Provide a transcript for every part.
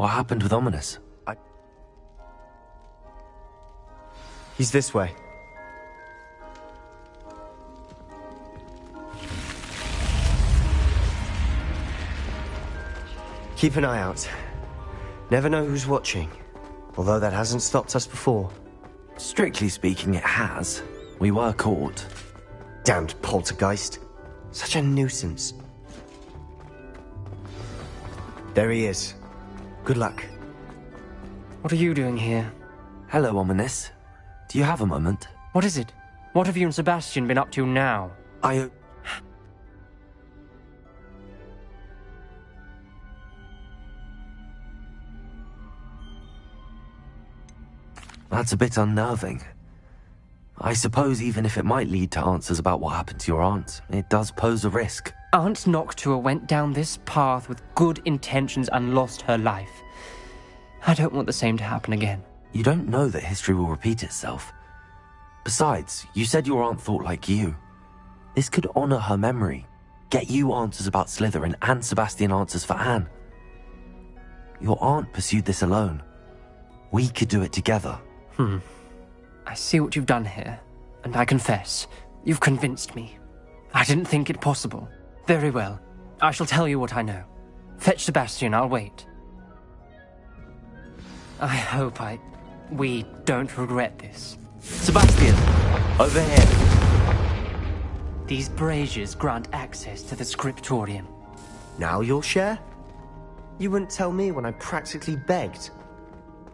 What happened with Ominous? He's this way. Keep an eye out. Never know who's watching. Although that hasn't stopped us before. Strictly speaking, it has. We were caught. Damned poltergeist. Such a nuisance. There he is. Good luck. What are you doing here? Hello, Ominous. Do you have a moment? What is it? What have you and Sebastian been up to now? That's a bit unnerving. I suppose even if it might lead to answers about what happened to your aunt, it does pose a risk. Aunt Noctua went down this path with good intentions and lost her life. I don't want the same to happen again. You don't know that history will repeat itself. Besides, you said your aunt thought like you. This could honor her memory, get you answers about Slytherin and Sebastian answers for Anne. Your aunt pursued this alone. We could do it together. I see what you've done here, and I confess, you've convinced me. I didn't think it possible. Very well. I shall tell you what I know. Fetch Sebastian, I'll wait. I hope we don't regret this. Sebastian! Over here! These braziers grant access to the scriptorium. Now you'll share? You wouldn't tell me when I practically begged.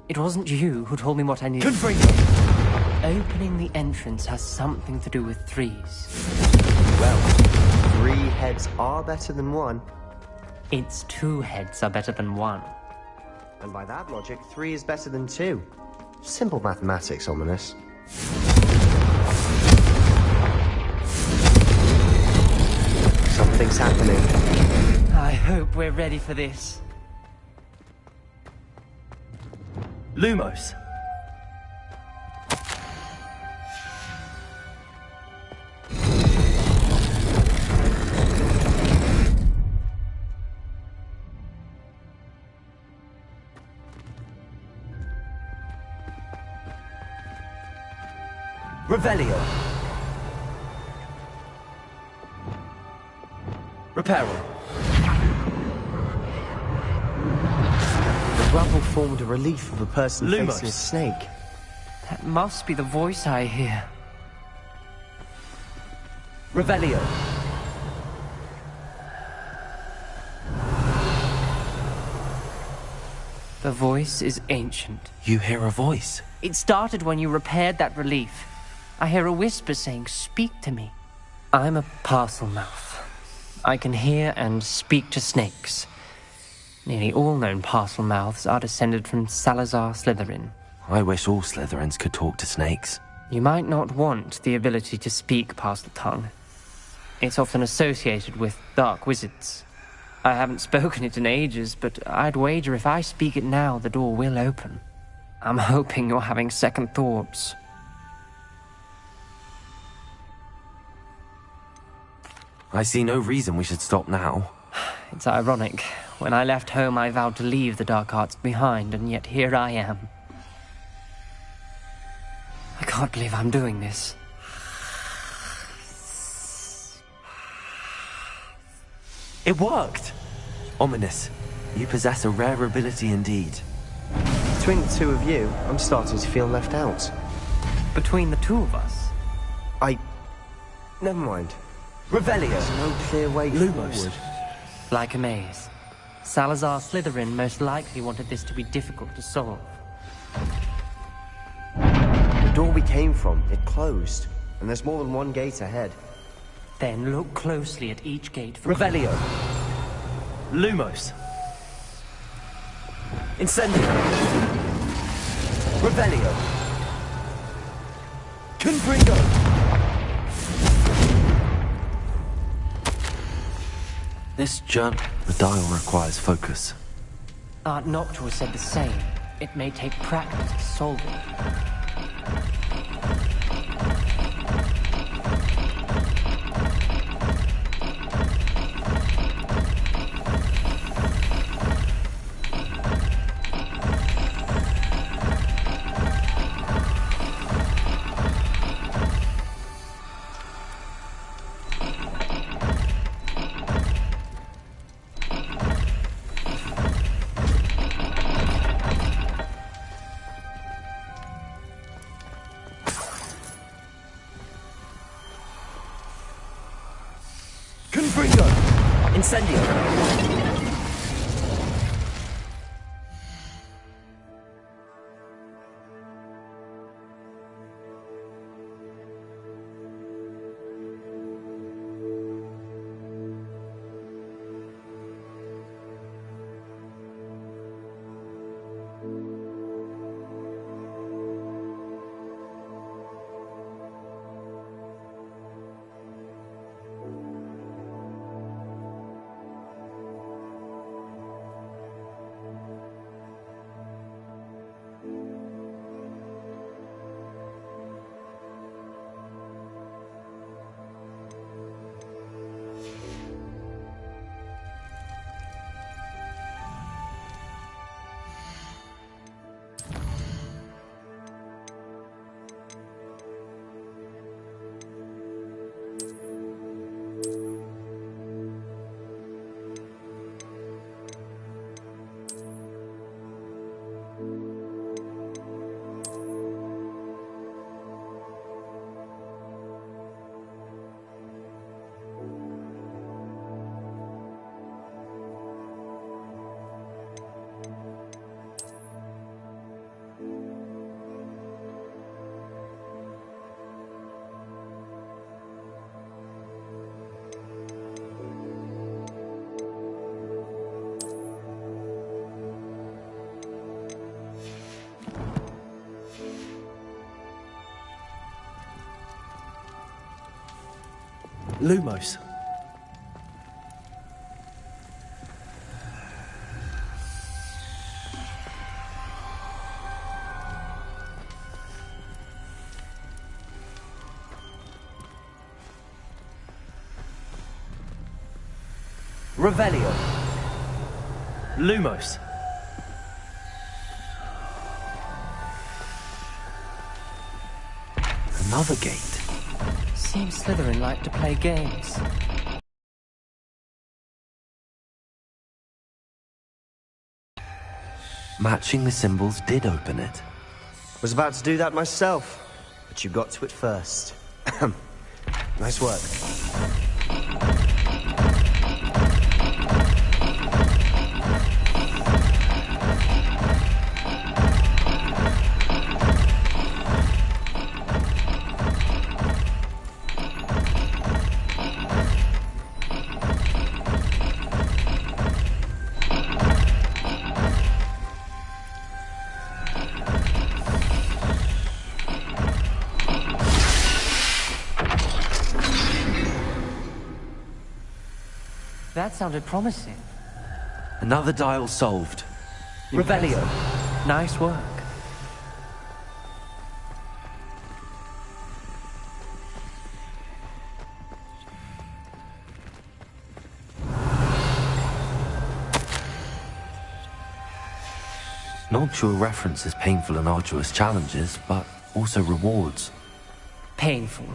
It wasn't you who told me what I needed. Confringo! Opening the entrance has something to do with threes. Well, 3 heads are better than 1. It's 2 heads are better than 1. And by that logic, 3 is better than 2. Simple mathematics, Ominous. Something's happening. I hope we're ready for this. Lumos! Revelio. Reparo. The rubble formed a relief of a person Lumos. facing a snake. That must be the voice I hear. Revelio. The voice is ancient. You hear a voice. It started when you repaired that relief. I hear a whisper saying, "Speak to me." I'm a parcel mouth. I can hear and speak to snakes. Nearly all known parcel mouths are descended from Salazar Slytherin. I wish all Slytherins could talk to snakes. You might not want the ability to speak parcel tongue. It's often associated with dark wizards. I haven't spoken it in ages, but I'd wager if I speak it now, the door will open. I'm hoping you're having second thoughts. I see no reason we should stop now. It's ironic. When I left home, I vowed to leave the dark arts behind, and yet here I am. I can't believe I'm doing this. It worked! Ominous, you possess a rare ability indeed. Between the 2 of you, I'm starting to feel left out. Between the 2 of us? Never mind. Revelio. There's no clear way forward. Like a maze. Salazar Slytherin most likely wanted this to be difficult to solve. The door we came from, it closed. And there's more than 1 gate ahead. Then look closely at each gate for... Revelio. Lumos. Incendio. Revelio. Confringo. This journal, the dial requires focus. Aunt Noctua said the same. It may take practice to solve it. Incendio! Lumos. Revelio. Lumos. Another gate. Seems Slytherin like to play games. Matching the symbols did open it. Was about to do that myself, but you got to it first. Nice work. That sounded promising. Another dial solved. Revelio. Nice work. Noctua references painful and arduous challenges, but also rewards. Painful.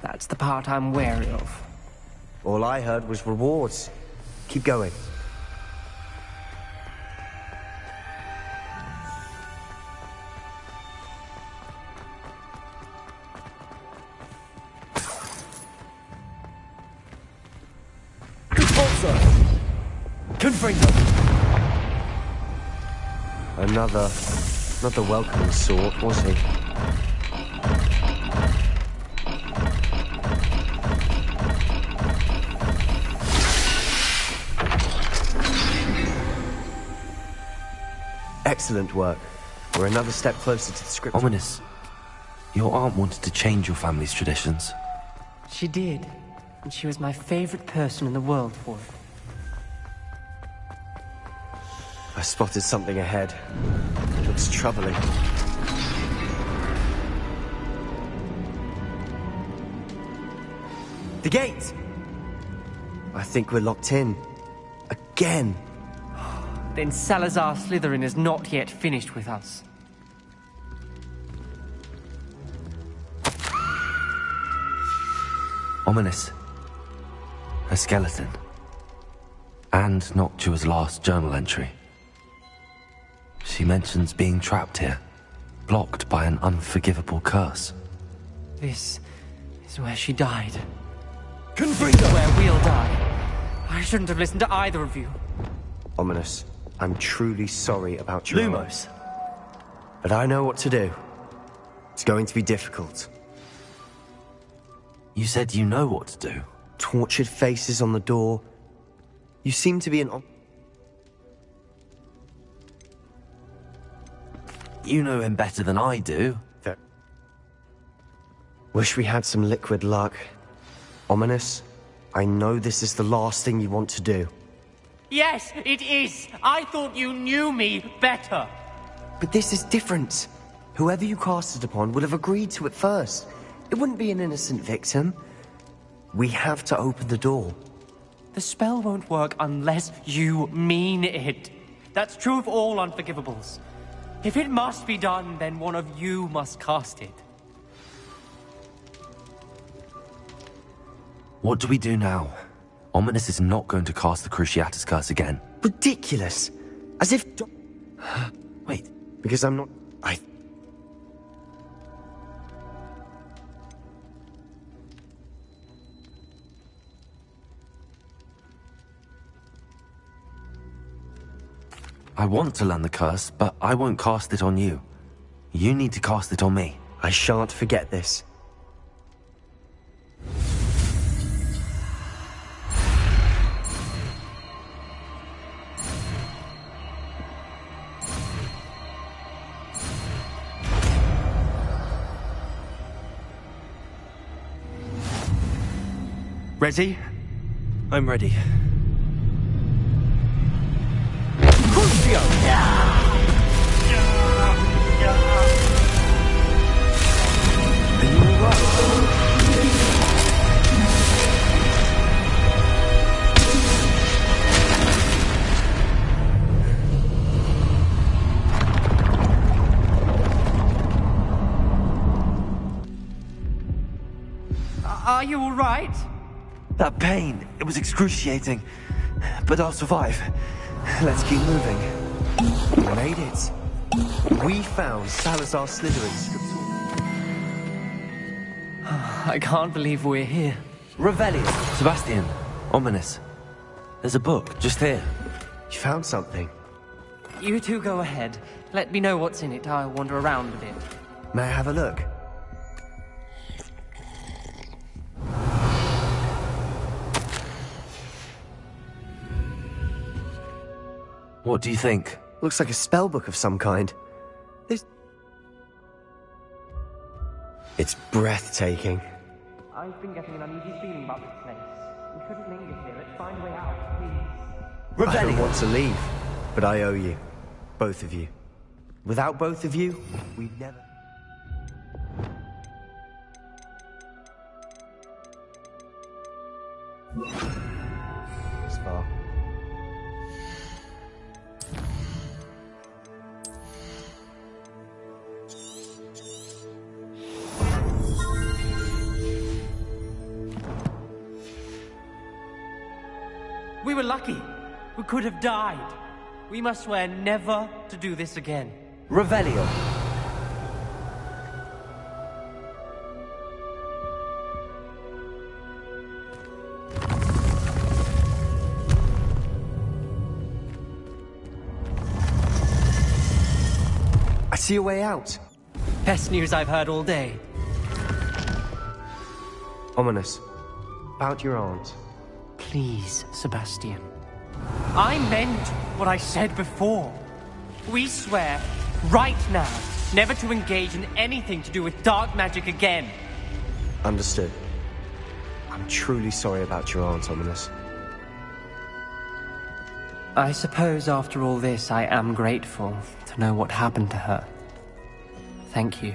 That's the part I'm wary of. All I heard was rewards. Keep going. Confringo. Another... not the welcoming sort, was he? Excellent work. We're another step closer to the script. Ominous. Your aunt wanted to change your family's traditions. She did. And she was my favorite person in the world for it. I spotted something ahead. It looks troubling. The gate! I think we're locked in. Again! Then Salazar Slytherin is not yet finished with us. Ominous. A skeleton. And Noctua's last journal entry. She mentions being trapped here, blocked by an unforgivable curse. This is where she died. Confringo. Where we'll die. I shouldn't have listened to either of you. Ominous, I'm truly sorry about your Lumos. But I know what to do. It's going to be difficult. You said you know what to do. Tortured faces on the door. You seem to be an... You know him better than I do. Wish we had some liquid luck. Ominous, I know this is the last thing you want to do. Yes, it is. I thought you knew me better. But this is different. Whoever you cast it upon would have agreed to it first. It wouldn't be an innocent victim. We have to open the door. The spell won't work unless you mean it. That's true of all unforgivables. If it must be done, then one of you must cast it. What do we do now? Ominous is not going to cast the Cruciatus Curse again. Ridiculous. As if... Wait. Because I'm not... I want to learn the curse, but I won't cast it on you. You need to cast it on me. I shan't forget this. Ready? I'm ready. Crucio! Are you alright? Are you all right? That pain, it was excruciating. But I'll survive. Let's keep moving. We made it. We found Salazar Slytherin's I can't believe we're here. Revelio. Sebastian, Ominous. There's a book, just here. You found something. You two go ahead. Let me know what's in it. I'll wander around a bit. May I have a look? What do you think? Looks like a spell book of some kind. It's breathtaking. I've been getting an uneasy feeling about this place. We shouldn't linger here. Let's find a way out, please. I don't Revelio. want to leave, but I owe you. Both of you. Without both of you, we'd never... This far. We were lucky. We could have died. We must swear never to do this again. Revelio. I see a way out. Best news I've heard all day. Ominous. About your aunt. Please, Sebastian. I meant what I said before. We swear, right now, never to engage in anything to do with dark magic again. Understood. I'm truly sorry about your aunt, Ominous. I suppose after all this, I am grateful to know what happened to her. Thank you.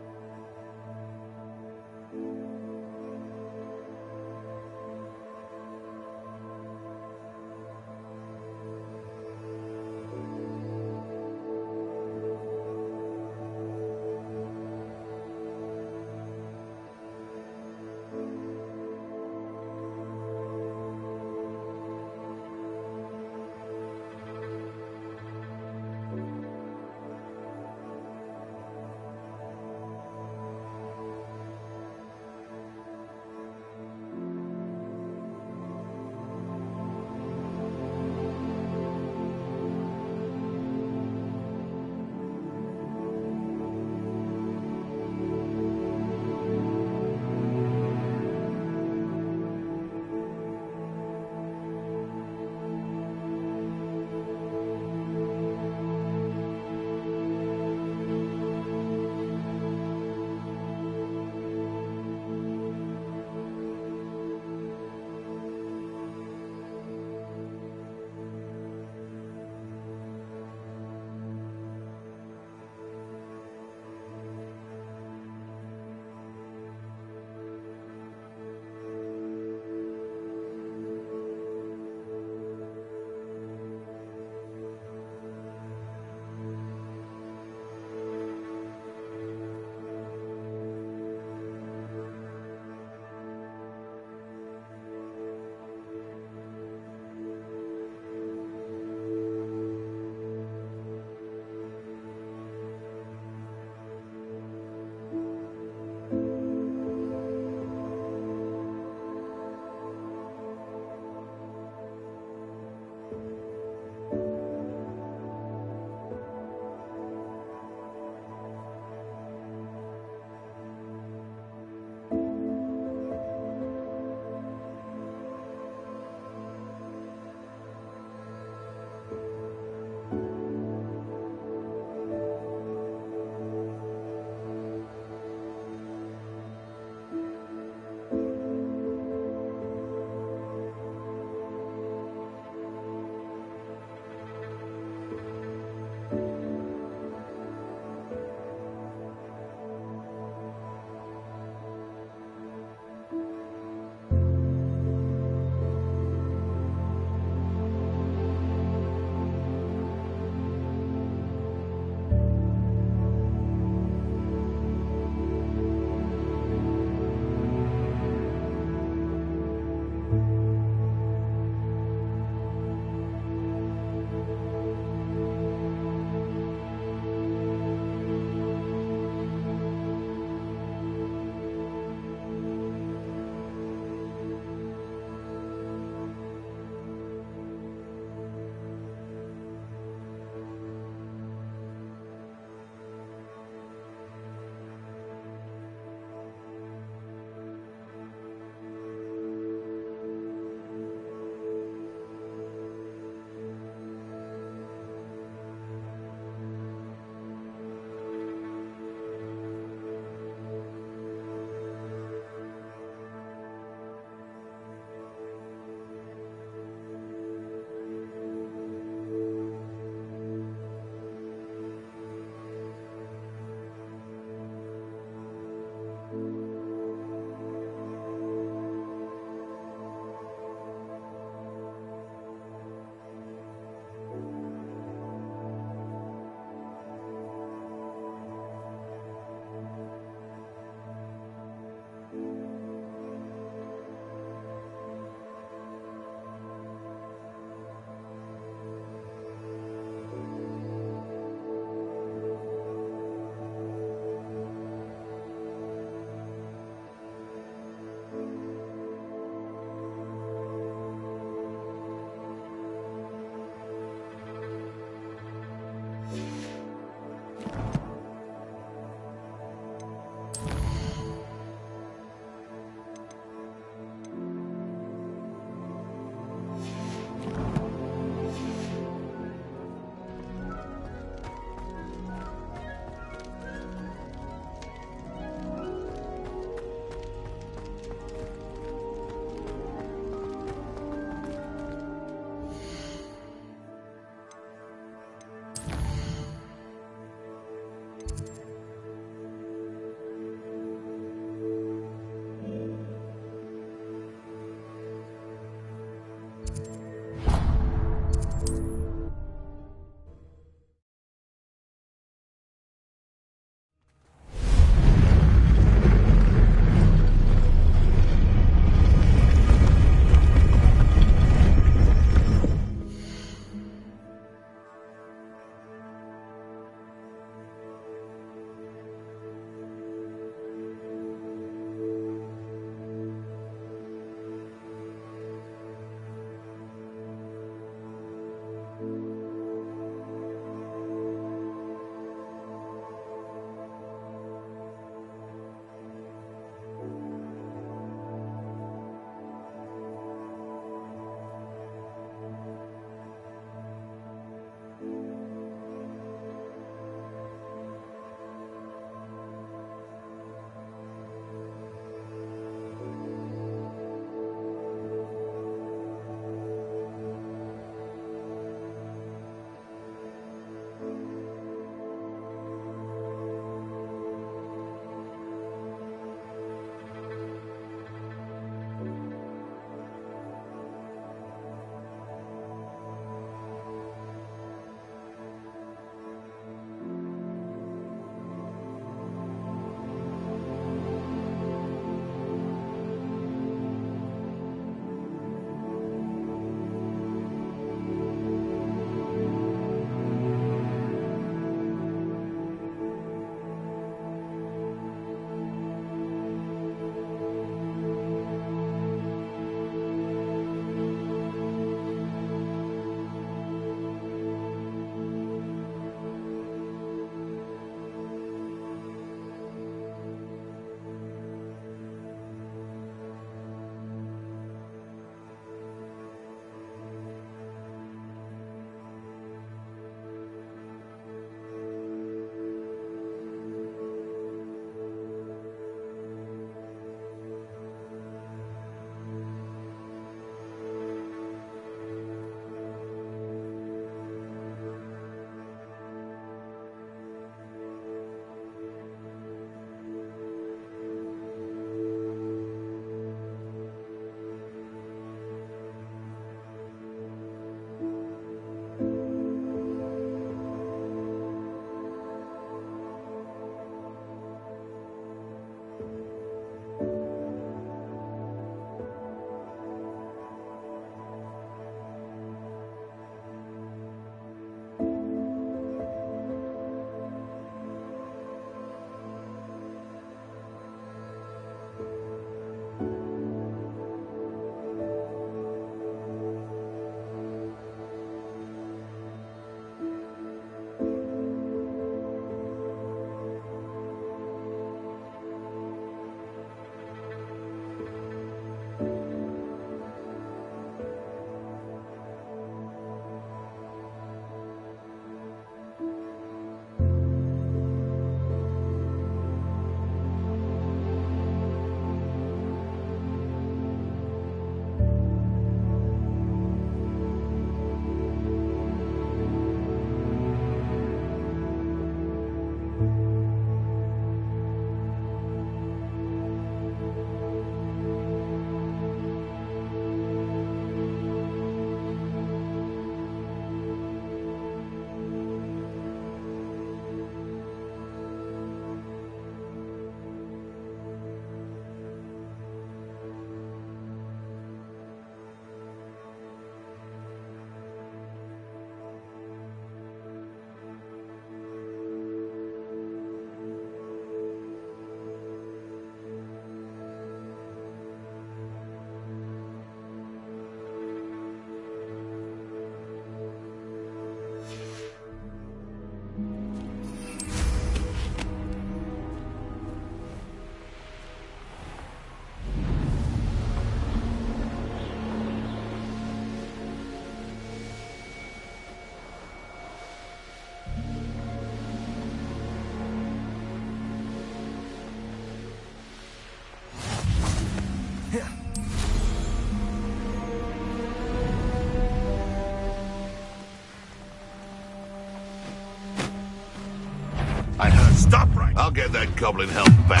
I'll get that goblin help back.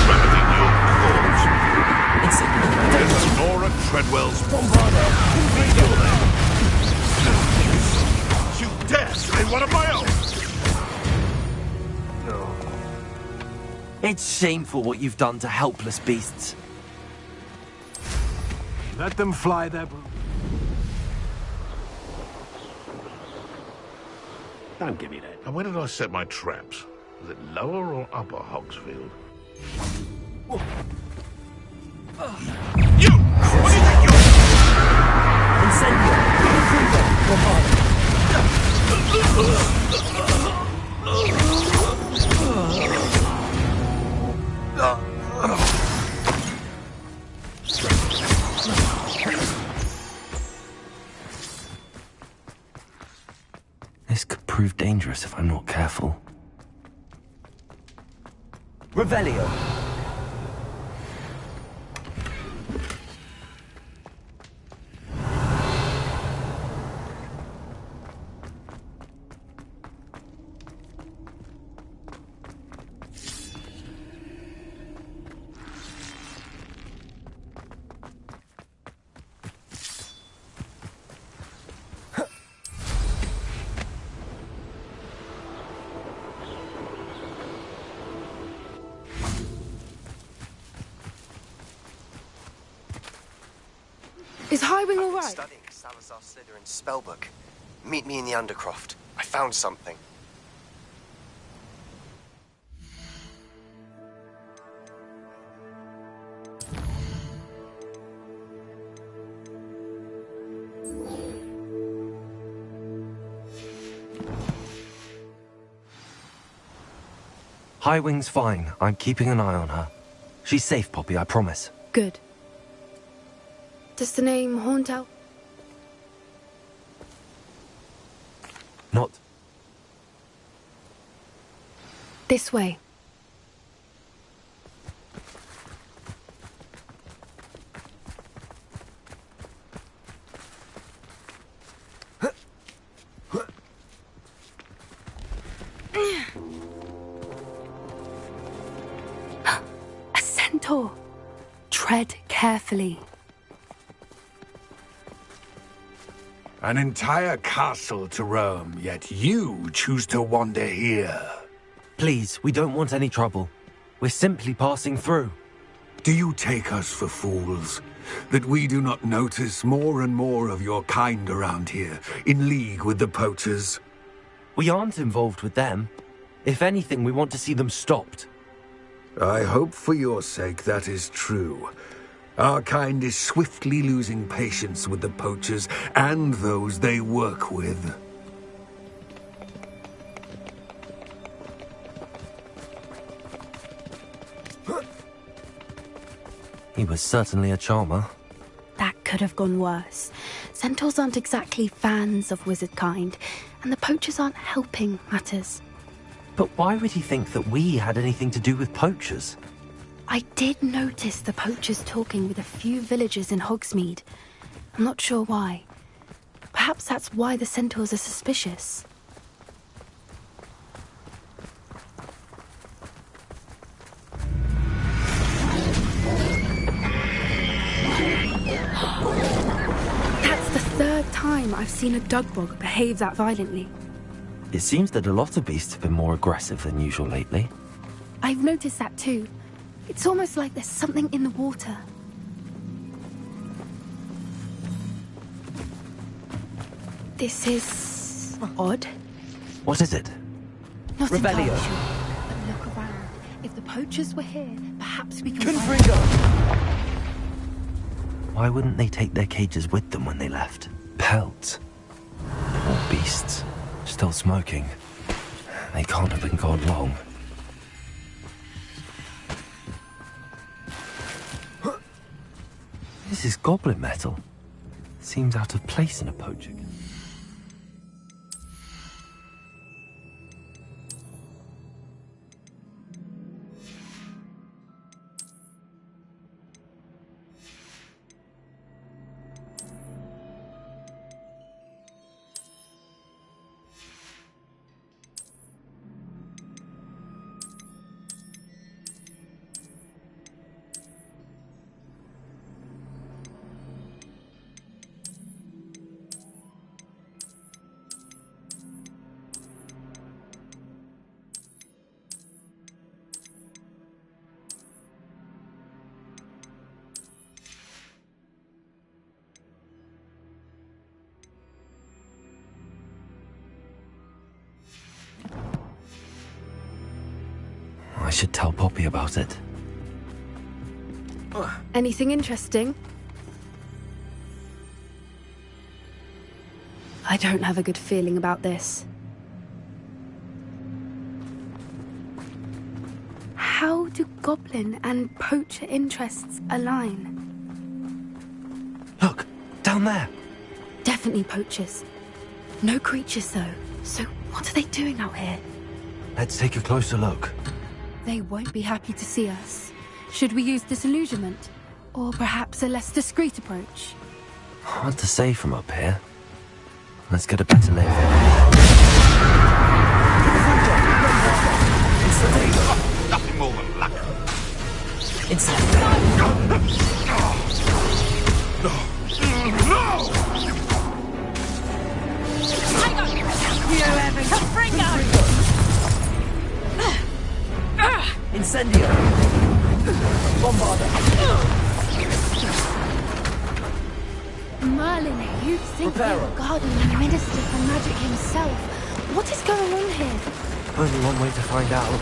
Remedying your cause. There's Nora Treadwell's bombarder. You dare slay one of my own! It's shameful what you've done to helpless beasts. Let them fly their... Don't give me that. And where did I set my traps? Was it lower or upper Hogsfield? You! What do you think you're... Incendio! Intruder! Bombarder! This could prove dangerous if I'm not careful. Revelio! Is Highwing all right? Studying Salazar Slytherin's spellbook. Meet me in the Undercroft. I found something. Highwing's fine. I'm keeping an eye on her. She's safe, Poppy, I promise. Good. Does the name haunt out? Not... This way. A centaur. Tread carefully. An entire castle to roam, yet you choose to wander here. Please, we don't want any trouble. We're simply passing through. Do you take us for fools? That we do not notice more and more of your kind around here, in league with the poachers? We aren't involved with them. If anything, we want to see them stopped. I hope for your sake that is true. Our kind is swiftly losing patience with the poachers and those they work with. He was certainly a charmer. That could have gone worse. Centaurs aren't exactly fans of wizard kind, and the poachers aren't helping matters. But why would he think that we had anything to do with poachers? I did notice the poachers talking with a few villagers in Hogsmeade. I'm not sure why. Perhaps that's why the centaurs are suspicious. That's the third time I've seen a dugbog behave that violently. It seems that a lot of beasts have been more aggressive than usual lately. I've noticed that too. It's almost like there's something in the water. This is... odd. What is it? Not Revelio. entirely sure, but look around. If the poachers were here, perhaps we can Confringo! Why wouldn't they take their cages with them when they left? Pelts. Poor beasts. Still smoking. They can't have been gone long. This is goblin metal. Seems out of place in a poacher. should tell Poppy about it. Anything interesting? I don't have a good feeling about this. How do goblin and poacher interests align? Look, down there. Definitely poachers. No creatures, though. So what are they doing out here? Let's take a closer look. They won't be happy to see us. Should we use disillusionment? Or perhaps a less discreet approach? Hard to say from up here. Let's get a better lay of it. Nothing more than luck. Incendio! Bombarda! Merlin, you think you're a guardian and minister for magic himself. What is going on here? Only one way to find out.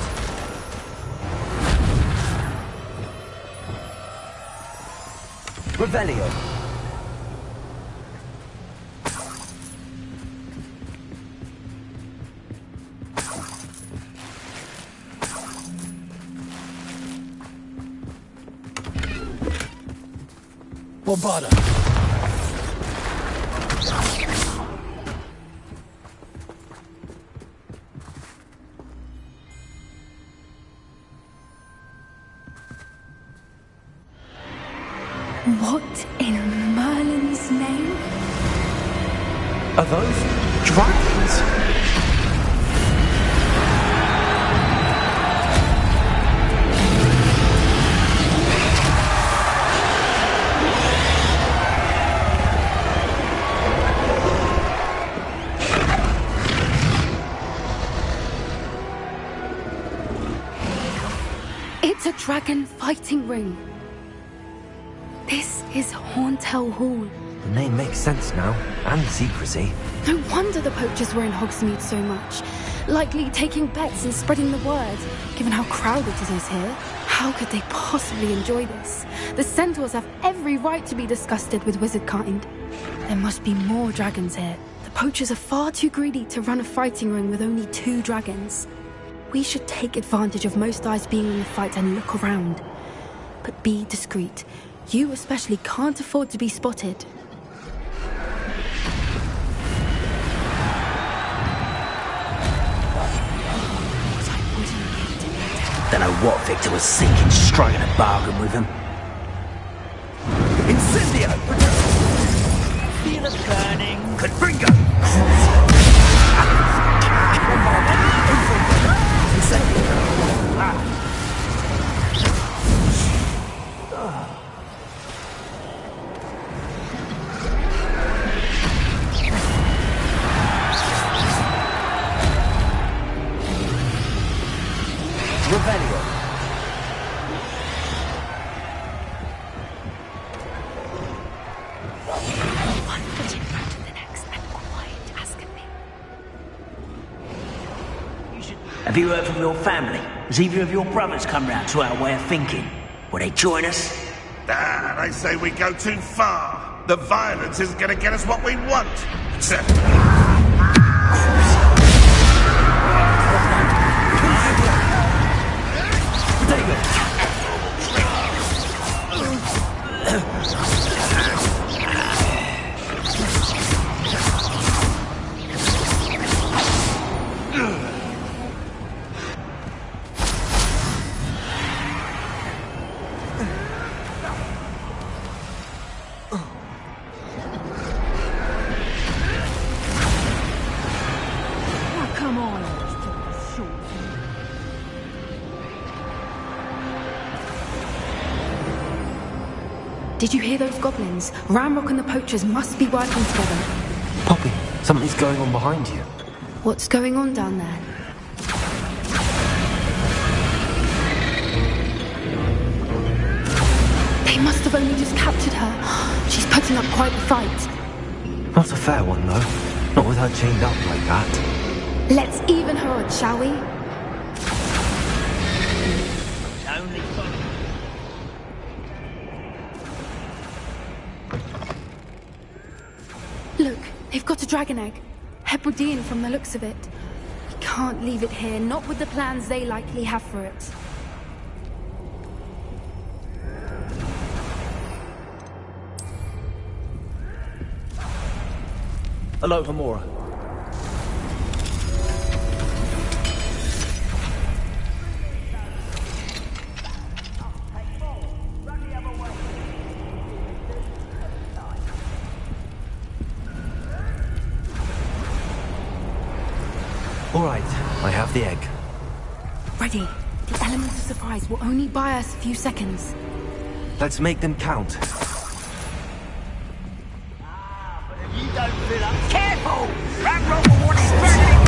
Revelio! Bombarda! What in Merlin's name? Are those dragons? It's a dragon fighting ring. This is Hauntel Hall. The name makes sense now, and the secrecy. No wonder the poachers were in Hogsmeade so much. Likely taking bets and spreading the word, given how crowded it is here. How could they possibly enjoy this? The centaurs have every right to be disgusted with wizard kind. There must be more dragons here. The poachers are far too greedy to run a fighting ring with only 2 dragons. We should take advantage of most eyes being in the fight and look around. But be discreet. You especially can't afford to be spotted. Don't know what Victor was thinking, striking a bargain with him. Incendio! Feel it burning. Confringo! Revelio. One foot in front of the next and quiet as can be. Have you heard from your family? Has either of your brothers come round to our way of thinking? Will they join us? Ah, they say we go too far. The violence isn't going to get us what we want. Did you hear those goblins? Ramrock and the poachers must be working together. Poppy, something's going on behind you. What's going on down there? They must have only just captured her. She's putting up quite the fight. Not a fair one, though. Not with her chained up like that. Let's even her odds, shall we? Look, they've got a dragon egg. Hebridean from the looks of it. We can't leave it here, not with the plans they likely have for it. Hello, Hamura. All right, I have the egg. Ready. The element of surprise will only buy us a few seconds. Let's make them count. You don't fill up. Careful! That rubber one is burning!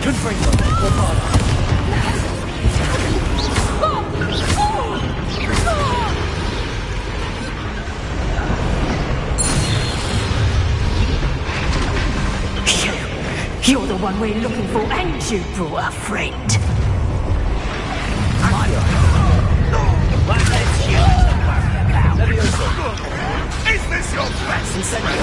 You're the one we're looking for, and you brought a friend. Is this your best friend?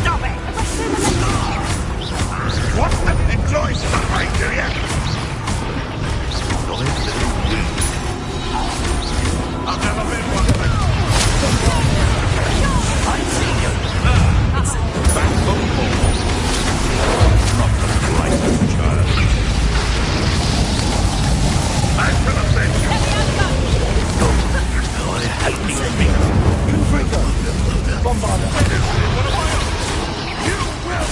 Stop it! What? Enjoy suffering, do you? I've never been one of them. I've seen you. It's back home. Not the brightest child. Back to the bench. Help me. Confringo! Bombarda! You will.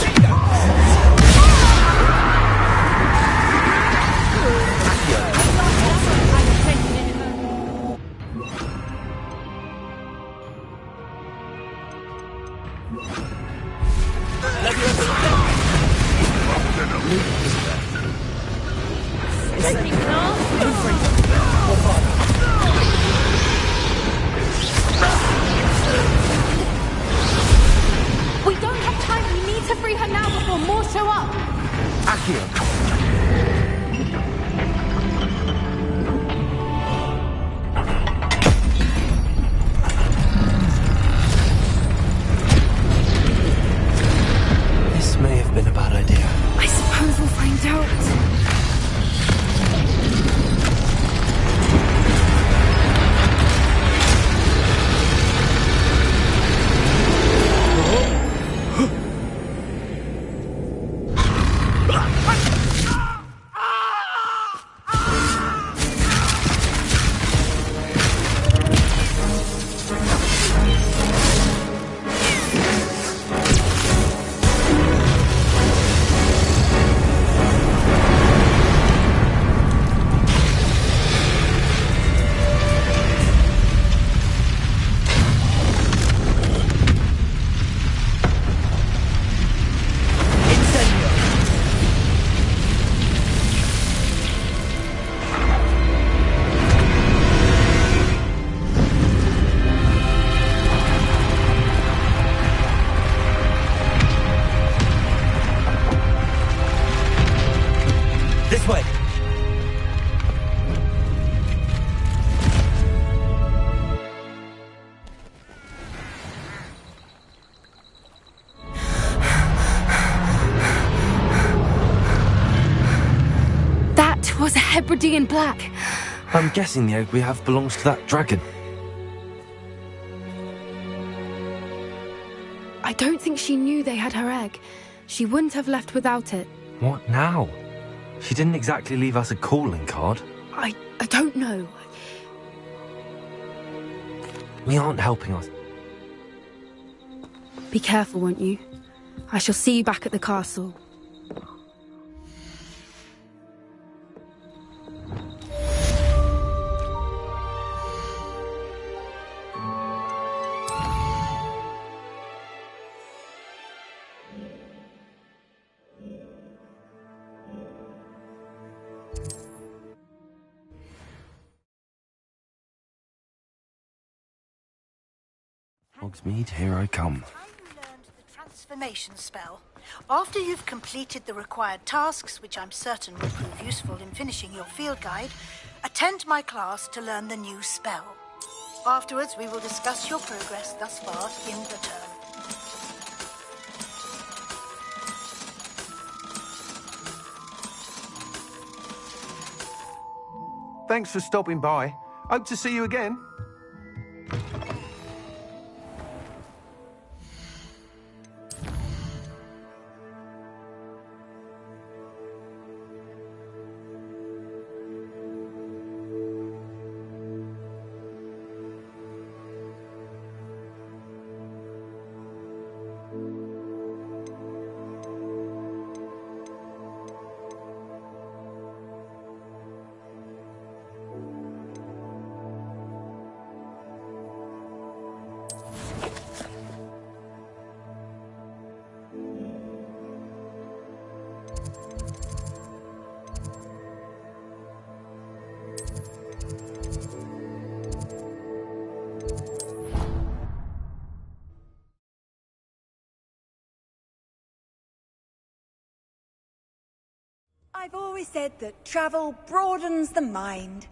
We don't have time. We need to free her now before more show up. Accio! This may have been a bad idea. I suppose we'll find out. This way! That was a Hebridean black. I'm guessing the egg we have belongs to that dragon. I don't think she knew they had her egg. She wouldn't have left without it. What now? She didn't exactly leave us a calling card. I don't know. We aren't helping us. Be careful, won't you? I shall see you back at the castle. Hogsmeade, here I come. You learned the transformation spell. After you've completed the required tasks, which I'm certain will prove useful in finishing your field guide, attend my class to learn the new spell. Afterwards, we will discuss your progress thus far in the term. Thanks for stopping by. Hope to see you again. I've always said that travel broadens the mind.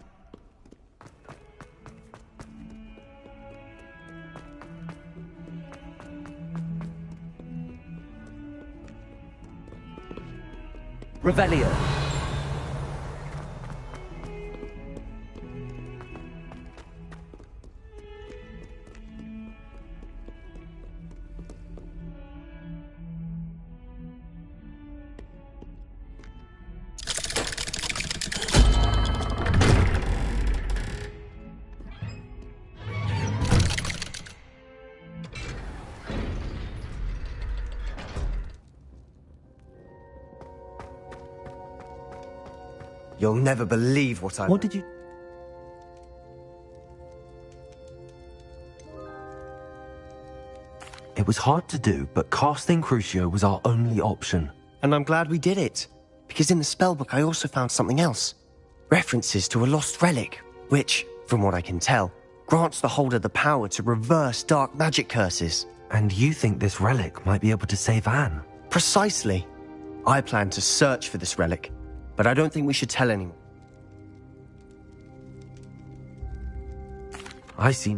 Revelio. You'll never believe what I... What did you... It was hard to do, but casting Crucio was our only option. And I'm glad we did it. Because in the spellbook I also found something else. References to a lost relic, which, from what I can tell, grants the holder the power to reverse dark magic curses. And you think this relic might be able to save Anne? Precisely. I plan to search for this relic, but I don't think we should tell anyone. I see.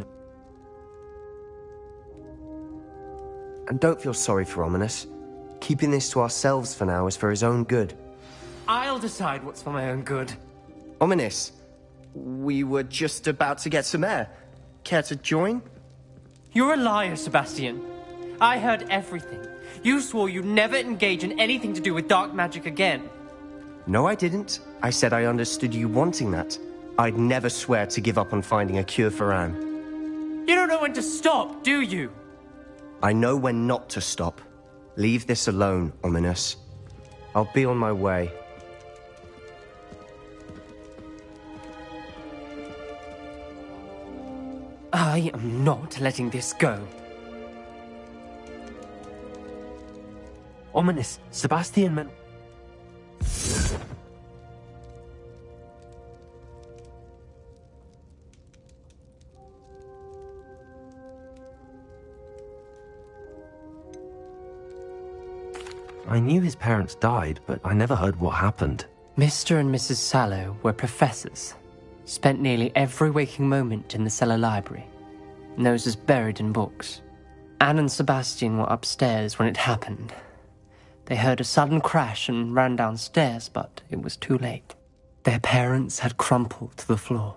And don't feel sorry for Ominous. Keeping this to ourselves for now is for his own good. I'll decide what's for my own good. Ominous, we were just about to get some air. Care to join? You're a liar, Sebastian. I heard everything. You swore you'd never engage in anything to do with dark magic again. No, I didn't. I said I understood you wanting that. I'd never swear to give up on finding a cure for Anne. You don't know when to stop, do you? I know when not to stop. Leave this alone, Ominous. I'll be on my way. I am not letting this go. Ominous, Sebastian meant... I knew his parents died, but I never heard what happened. Mr. and Mrs. Sallow were professors. Spent nearly every waking moment in the cellar library. Noses buried in books. Anne and Sebastian were upstairs when it happened. They heard a sudden crash and ran downstairs, but it was too late. Their parents had crumpled to the floor.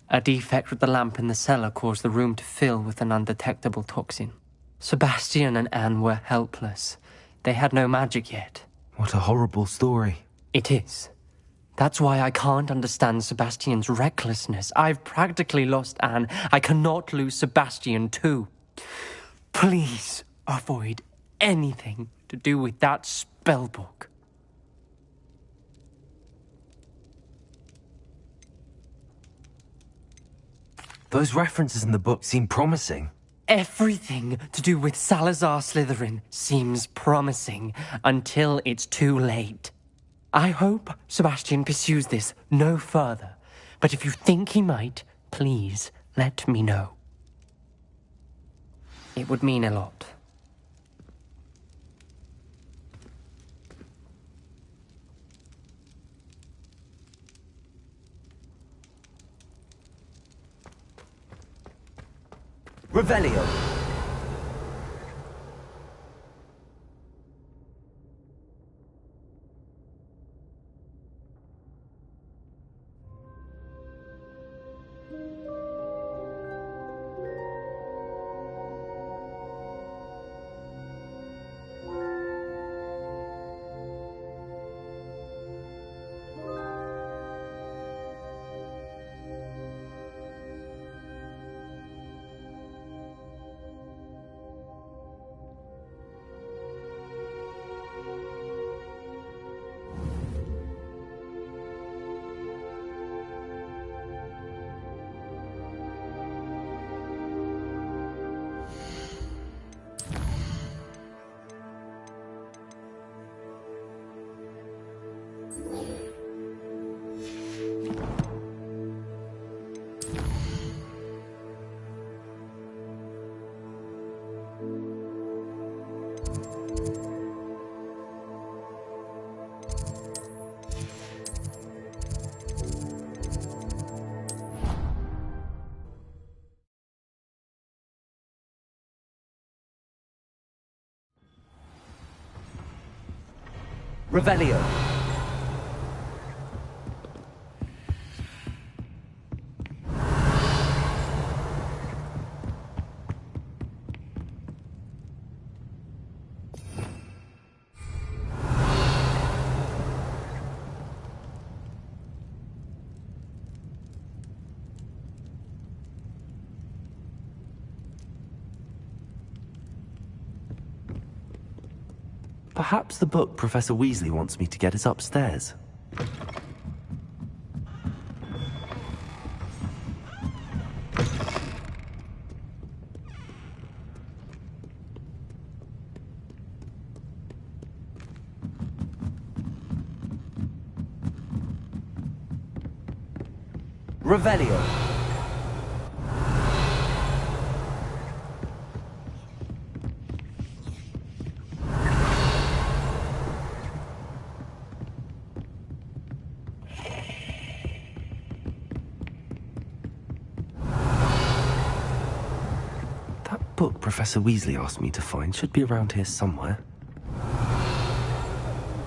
A defect with the lamp in the cellar caused the room to fill with an undetectable toxin. Sebastian and Anne were helpless. They had no magic yet. What a horrible story. It is. That's why I can't understand Sebastian's recklessness. I've practically lost Anne. I cannot lose Sebastian too. Please avoid anything to do with that spellbook. Those references in the book seem promising. Everything to do with Salazar Slytherin seems promising until it's too late. I hope Sebastian pursues this no further, but if you think he might, please let me know. It would mean a lot. Revelio. Revelio. Perhaps the book Professor Weasley wants me to get is upstairs. Revelio. Book Professor Weasley asked me to find should be around here somewhere.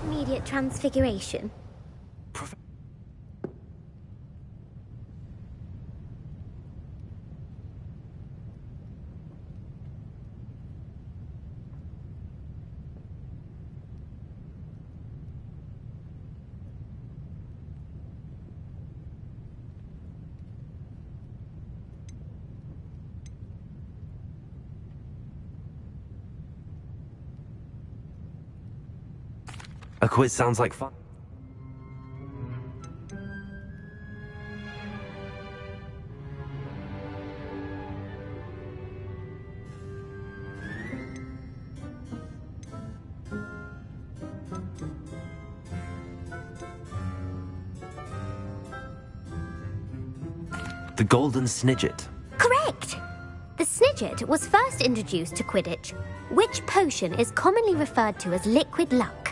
Immediate transfiguration. A quiz sounds like fun. The Golden Snidget. Correct! The Snidget was first introduced to Quidditch, which potion is commonly referred to as liquid luck.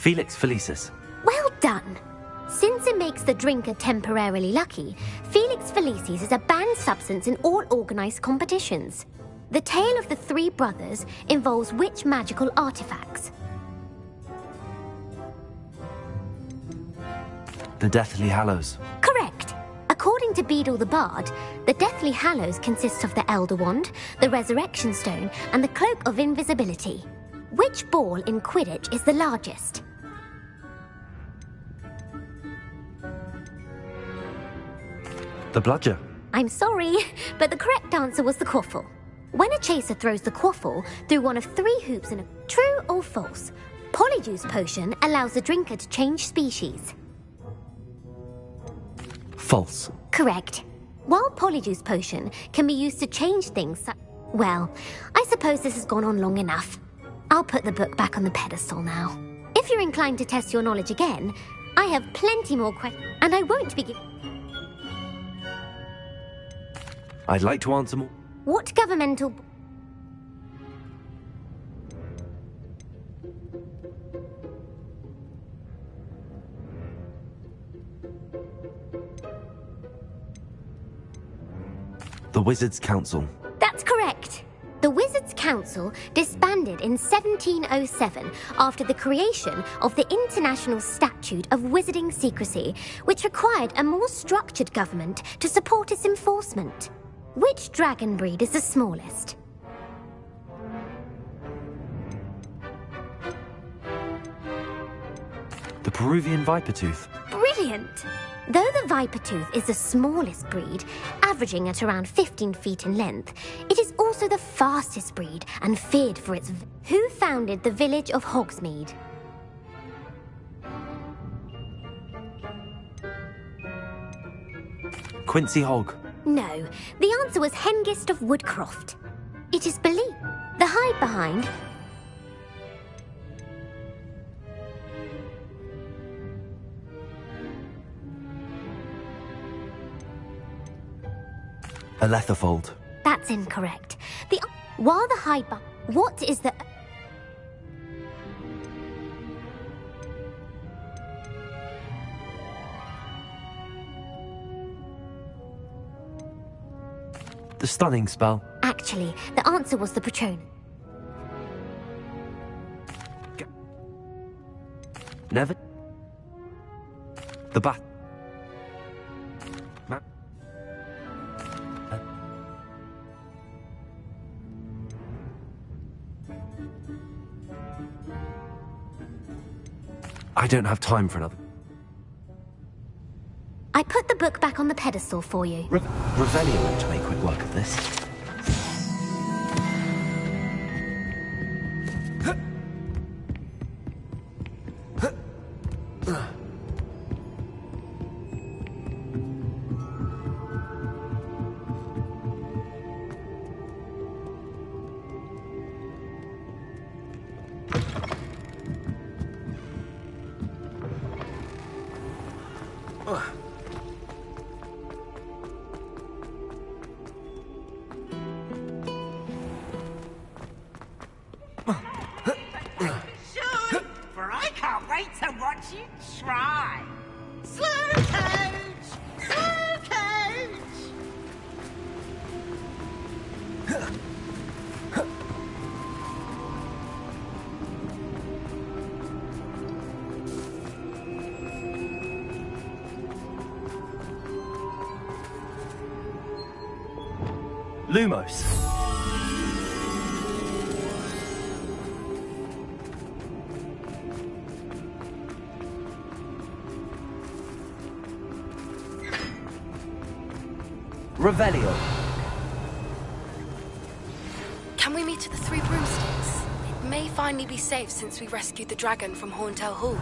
Felix Felicis. Well done! Since it makes the drinker temporarily lucky, Felix Felicis is a banned substance in all organised competitions. The tale of the three brothers involves which magical artifacts? The Deathly Hallows. Correct! According to Beedle the Bard, the Deathly Hallows consists of the Elder Wand, the Resurrection Stone, and the Cloak of Invisibility. Which ball in Quidditch is the largest? The Bludger. I'm sorry, but the correct answer was the quaffle. When a chaser throws the quaffle through one of three hoops in a true or false, Polyjuice Potion allows the drinker to change species. False. Correct. While Polyjuice Potion can be used to change things well, I suppose this has gone on long enough. I'll put the book back on the pedestal now. If you're inclined to test your knowledge again, I have plenty more questions, and I won't be I'd like to answer more. What governmental... The Wizards' Council. That's correct. The Wizards' Council disbanded in 1707 after the creation of the International Statute of Wizarding Secrecy, which required a more structured government to support its enforcement. Which dragon breed is the smallest? The Peruvian Vipertooth. Brilliant! Though the Vipertooth is the smallest breed, averaging at around 15 feet in length, it is also the fastest breed and feared for its... Who founded the village of Hogsmeade? Quincy Hogg. No, the answer was Hengist of Woodcroft. It is believed the hide behind... A Letherfold. That's incorrect. While the hide behind... What is the... The stunning spell. Actually, the answer was the Patron. Never. The bat. I don't have time for another. I put the book back on the pedestal for you. Revelio went to make quick work of this. For I can't wait to watch you try. Slow coach! Slow coach! Lumos. Revelio. Can we meet at the Three Broomsticks? It may finally be safe since we rescued the dragon from Horntail Hall.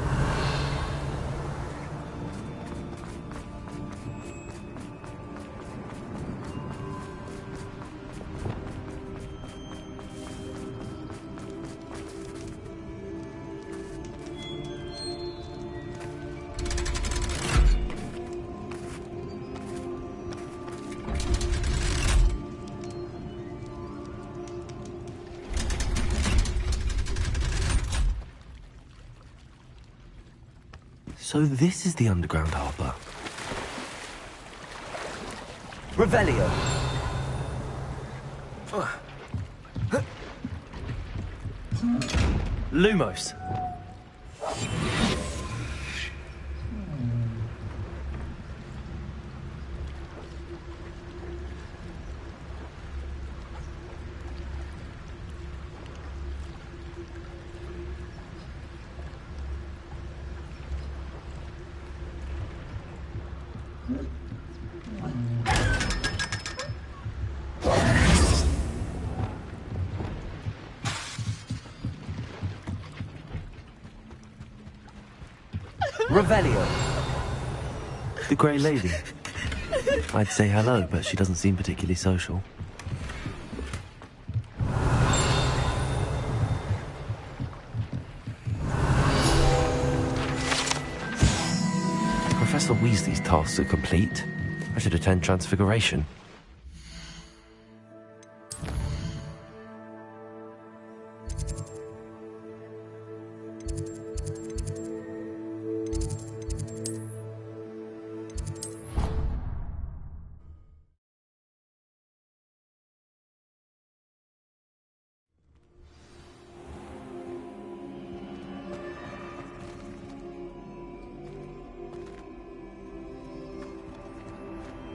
So this is the underground harbour. Revelio. Lumos. Revelio. The Grey Lady. I'd say hello, but she doesn't seem particularly social. Professor Weasley's tasks are complete. I should attend Transfiguration.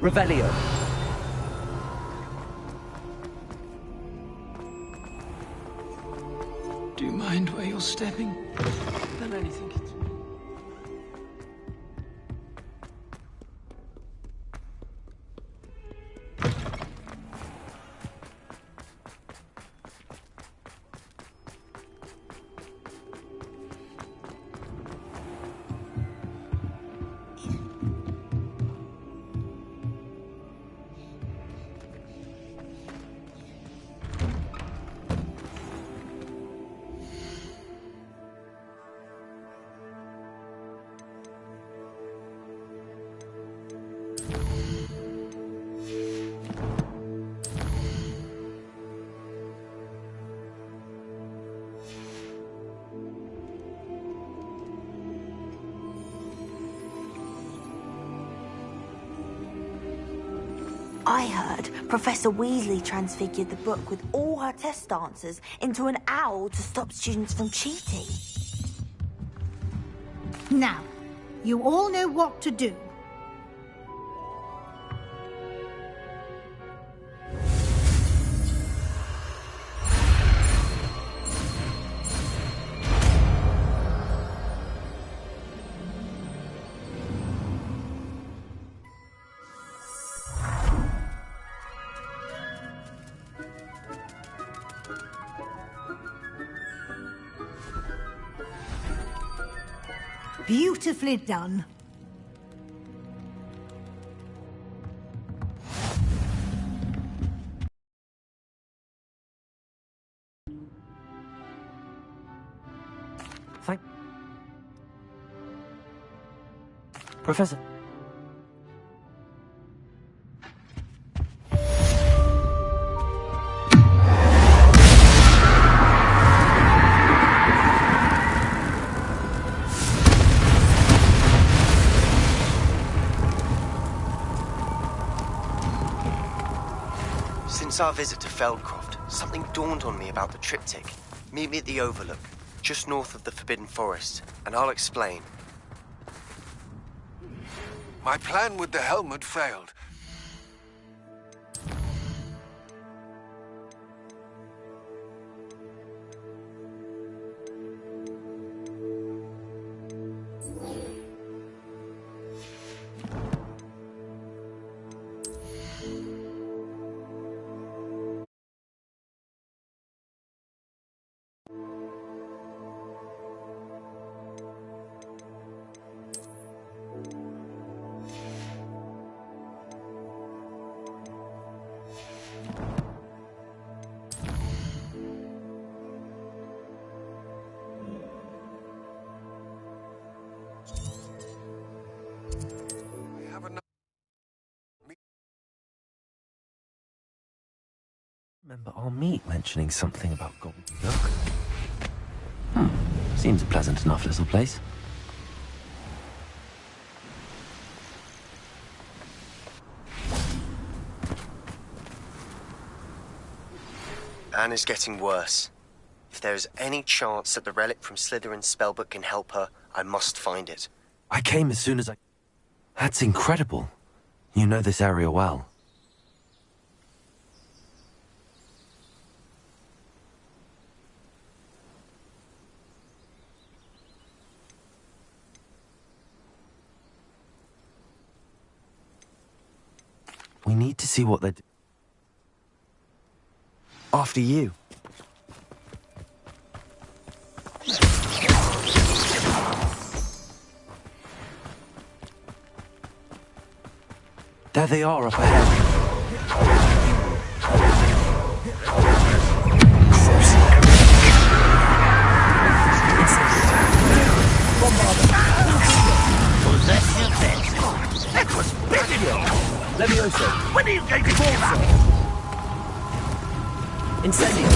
Revelio. Do you mind where you're stepping? Then anything it's... I heard Professor Weasley transfigured the book with all her test answers into an owl to stop students from cheating. Now, you all know what to do. Beautifully done. Thank... Professor. Since our visit to Feldcroft, something dawned on me about the triptych. Meet me at the Overlook, just north of the Forbidden Forest, and I'll explain. My plan with the helmet failed. Remember our meet mentioning something about Gobbledygook? Seems a pleasant enough little place. Anne is getting worse. If there is any chance that the relic from Slytherin's spellbook can help her, I must find it. I came as soon as I... That's incredible. You know this area well. We need to see what they're... After you. There they are up ahead. Possess your best. That was pitiful. Levioso. When are you going to give up? Incendio.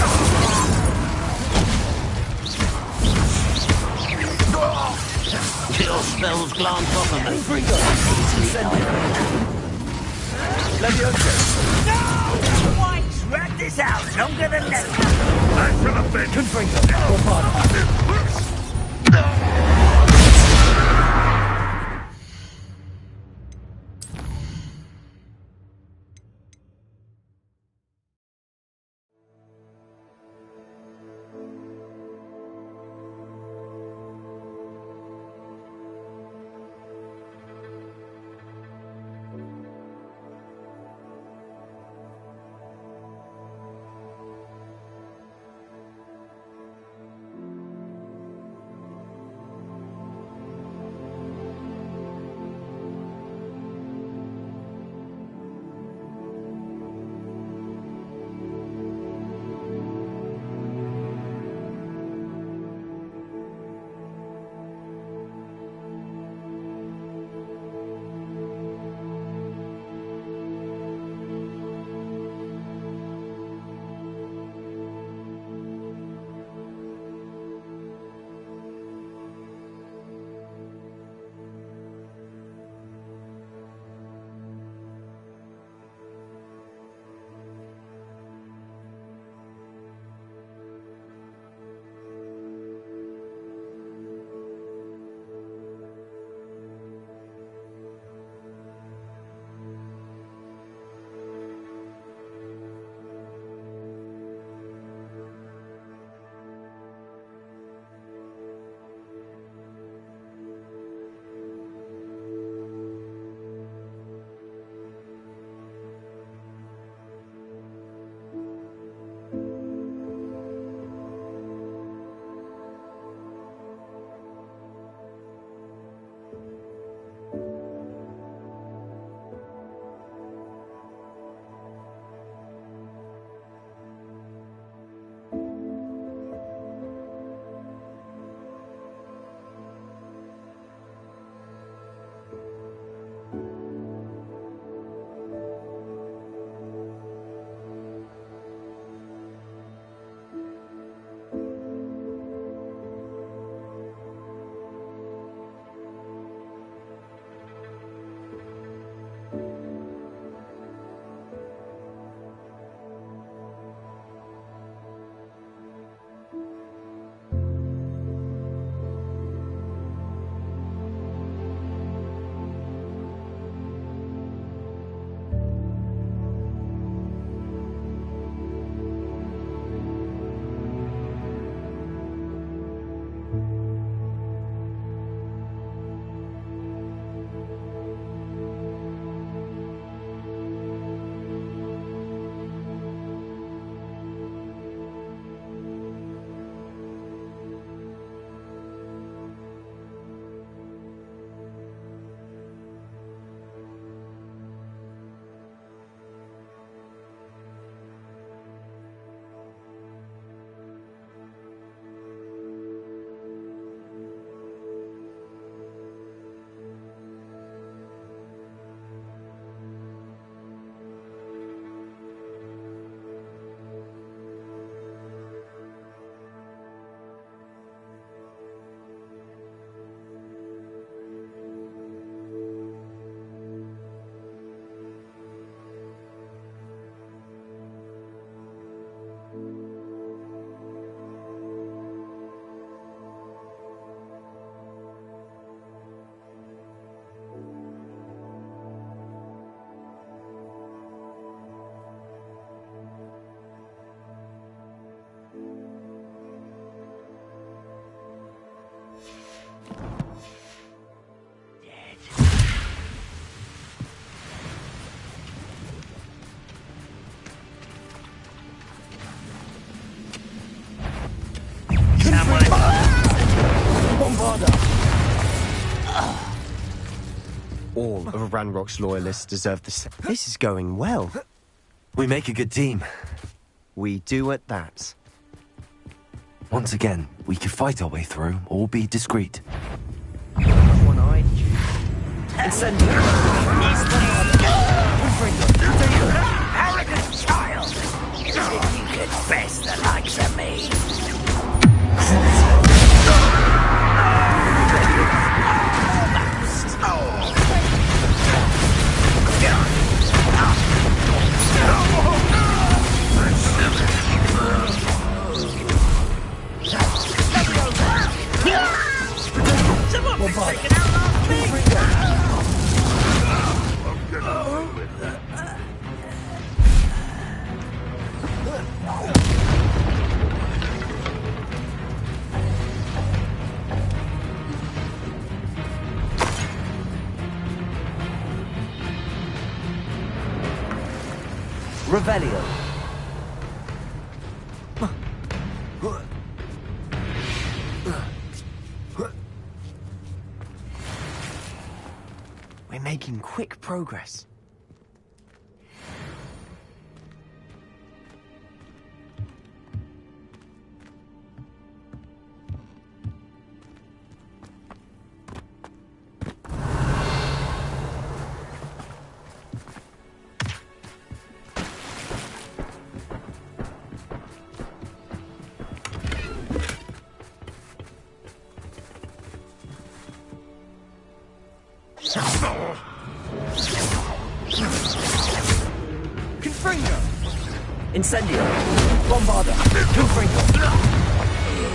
Your spells glance off of me. Incendio. Levioso. No! Why drag this out longer than necessary? That should have been... Confringo. of a Ranrock's loyalists deserve the same. This is going well. We make a good team. We do at that. Once again, we could fight our way through or be discreet. One-eyed Incendio! Arrogant child! If you could best the likes of me. Someone's freaking out last week! Revelio. We're making quick progress. Incendio! Bombarda! Confringo!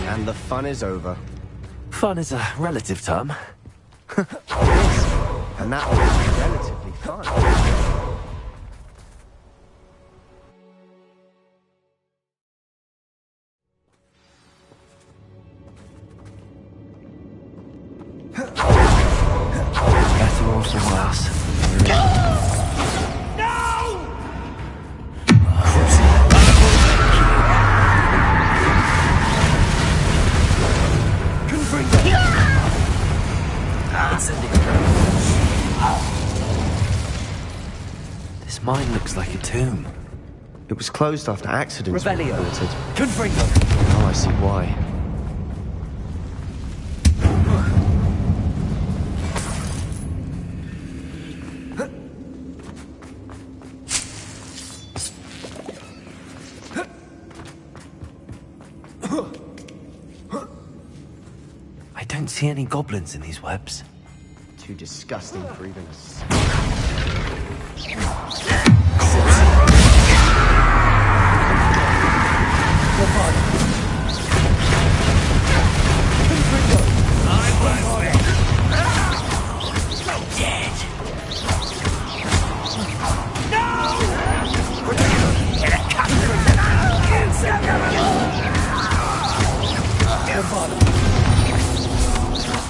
And the fun is over. Fun is a relative term. Yes, and that was relatively fun. Better or for worse. This mine looks like a tomb. It was closed after accidents were Revelio. reported. Confringo! Oh, I see why. I don't see any goblins in these webs. Too disgusting for even us.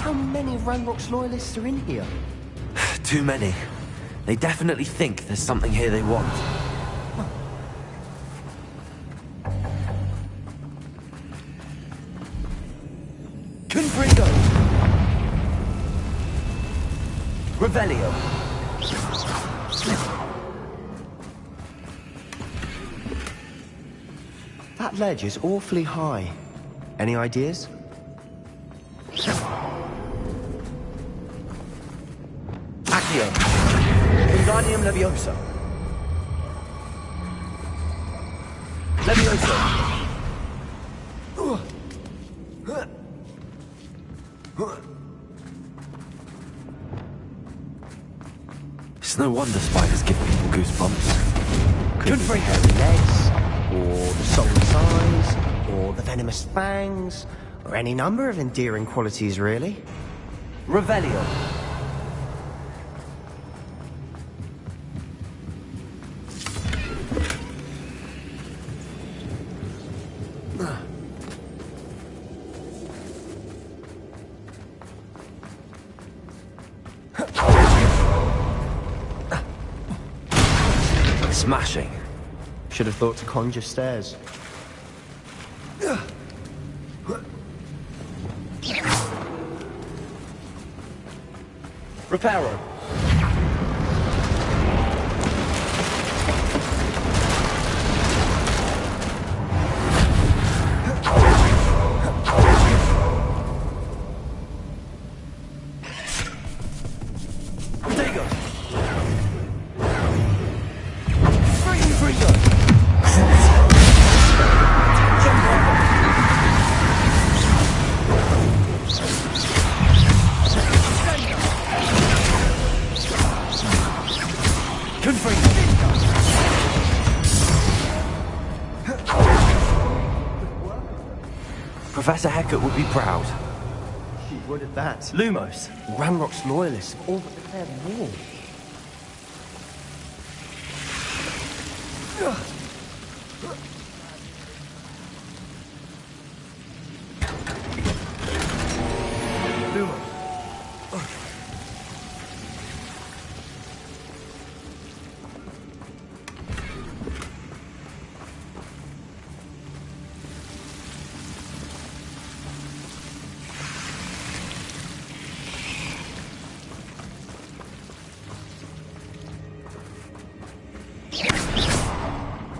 How many Ranrock's loyalists are in here? Too many. They definitely think there's something here they want. Confringo! Revelio! That ledge is awfully high. Any ideas? Accio! Wingardium Leviosa! Leviosa! It's no wonder spiders give people goosebumps. Could be hairy legs, or the soul's eyes, or the venomous fangs, or any number of endearing qualities, really. Revelio! Smashing. Should have thought to conjure stairs. Reparo! Professor Hecat would be proud. He would at that. Lumos, Ranrock's loyalists have all but declared war.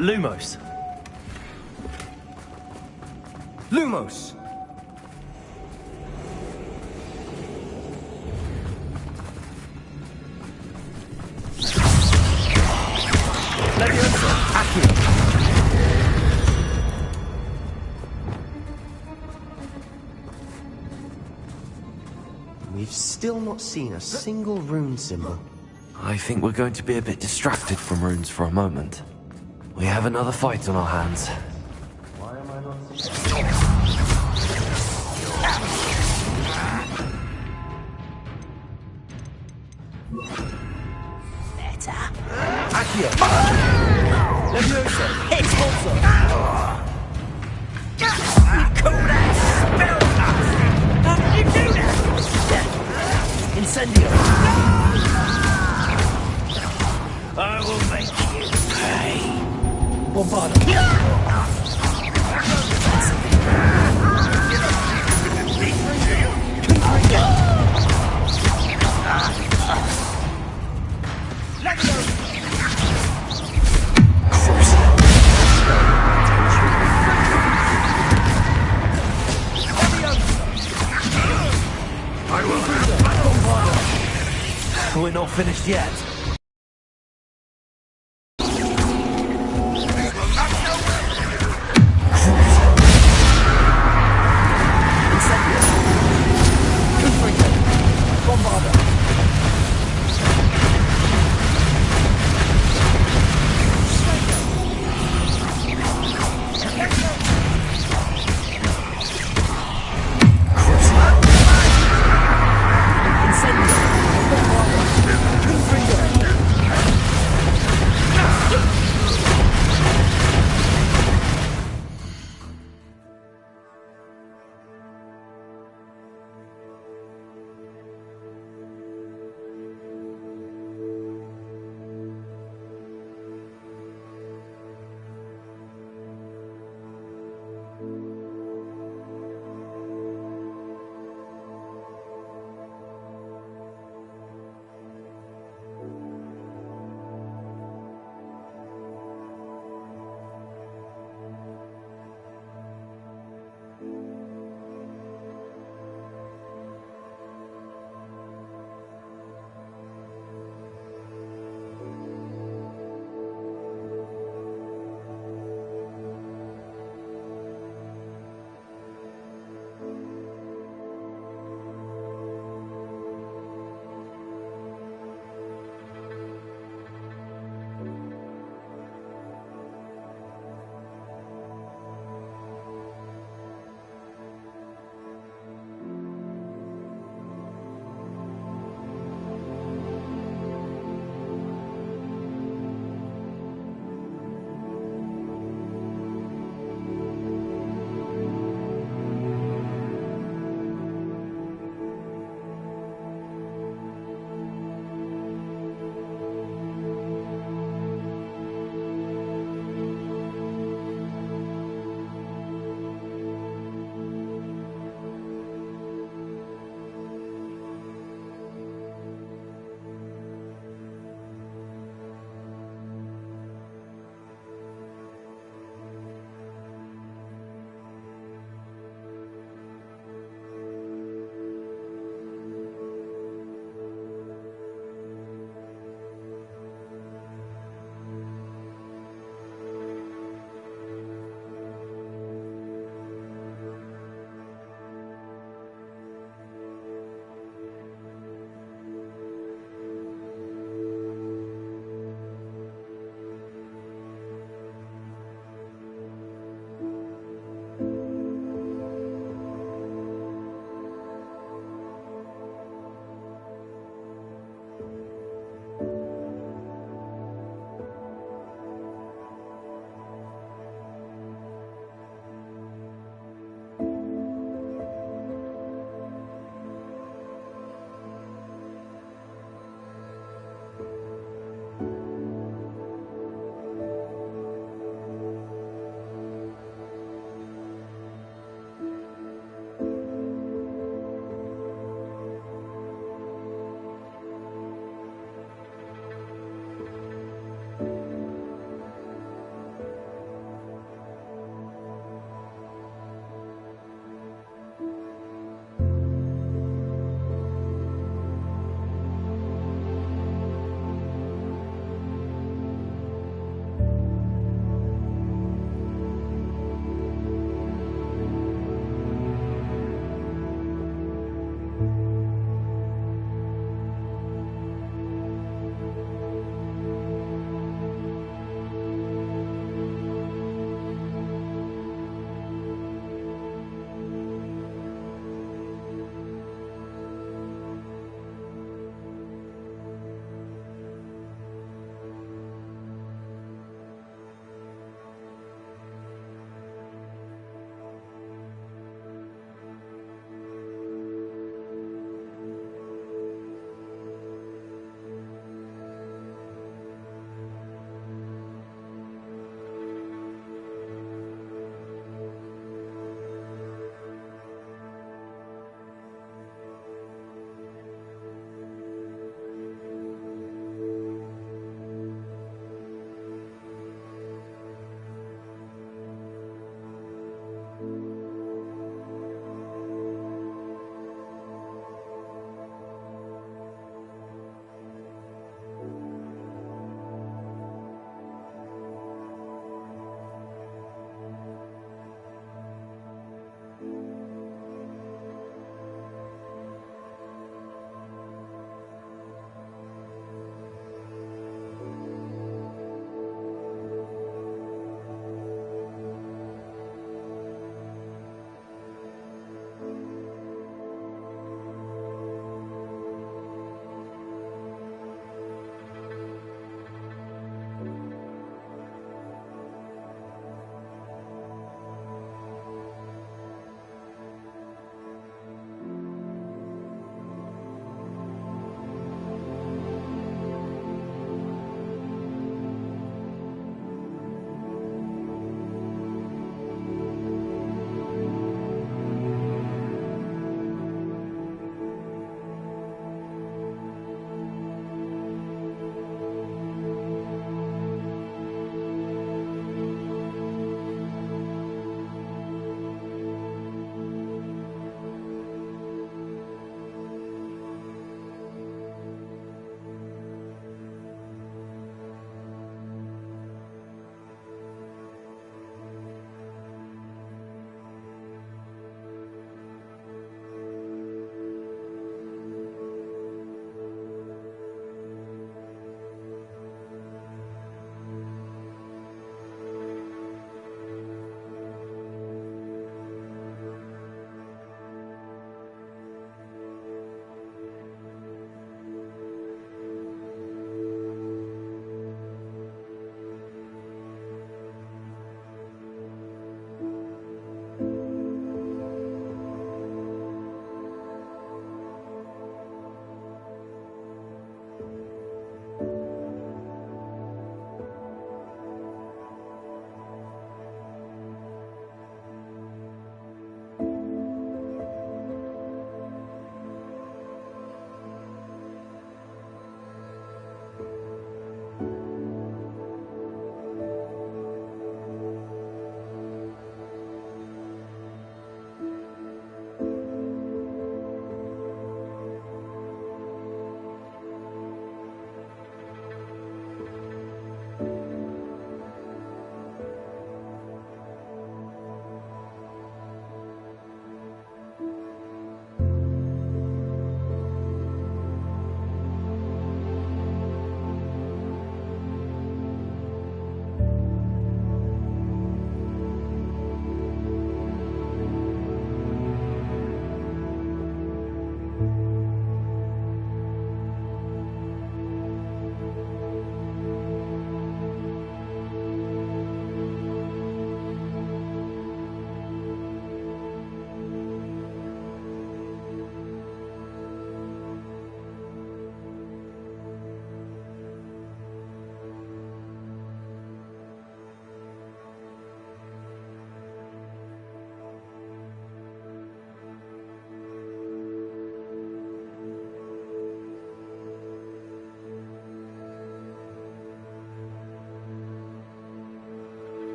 Lumos. Lumos! We've still not seen a single rune symbol. I think we're going to be a bit distracted from runes for a moment. We have another fight on our hands. Why am I not Better. Accio! Leviosa! Expulsor! You call that spellcasting? How did you do that? Incendio! I will make you pay. Bombarda! We're not finished yet. Incendio!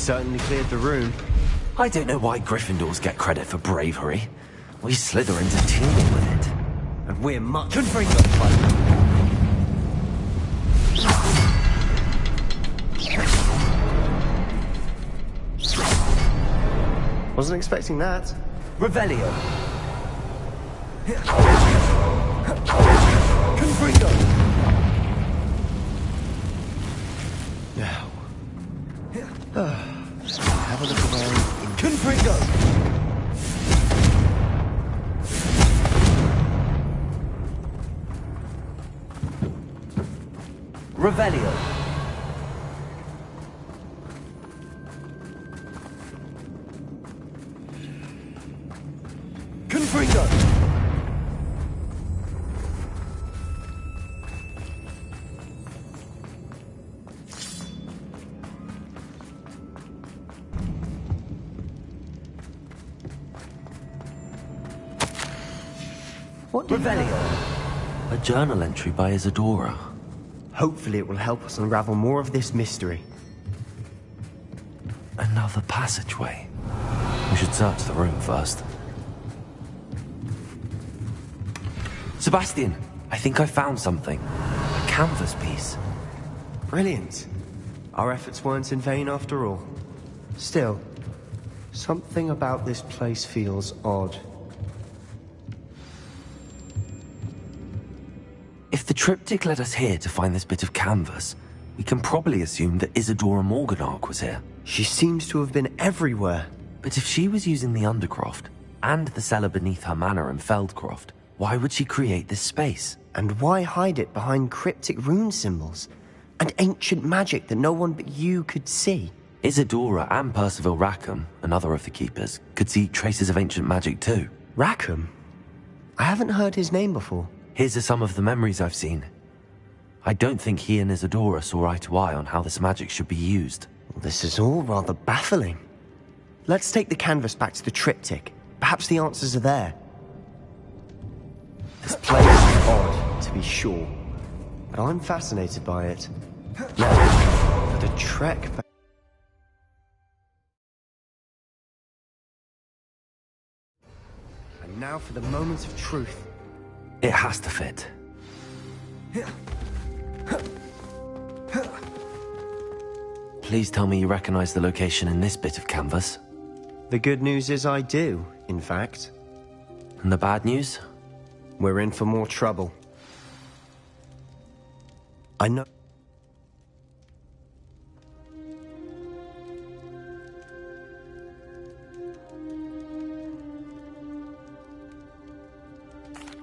certainly cleared the room. I don't know why Gryffindors get credit for bravery. We Slytherins are teeming with it. And we're much... Wasn't expecting that. Revelio. Confringo. Now. Have a look around. Confringo. Revelio. Confringo. What did Revelio. A journal entry by Isadora. Hopefully it will help us unravel more of this mystery. Another passageway. We should search the room first. Sebastian, I think I found something. A canvas piece. Brilliant. Our efforts weren't in vain after all. Still, something about this place feels odd. If the triptych led us here to find this bit of canvas, we can probably assume that Isadora Morganach was here. She seems to have been everywhere. But if she was using the Undercroft, and the cellar beneath her manor in Feldcroft, why would she create this space? And why hide it behind cryptic rune symbols? And ancient magic that no one but you could see? Isadora and Percival Rackham, another of the Keepers, could see traces of ancient magic too. Rackham? I haven't heard his name before. His are some of the memories I've seen. I don't think he and Isadora saw eye to eye on how this magic should be used. Well, this is all rather baffling. Let's take the canvas back to the triptych. Perhaps the answers are there. This place is odd, to be sure, but I'm fascinated by it. Now, for the trek back... And now for the moment of truth. It has to fit. Please tell me you recognize the location in this bit of canvas. The good news is I do, in fact. And the bad news? We're in for more trouble. I know...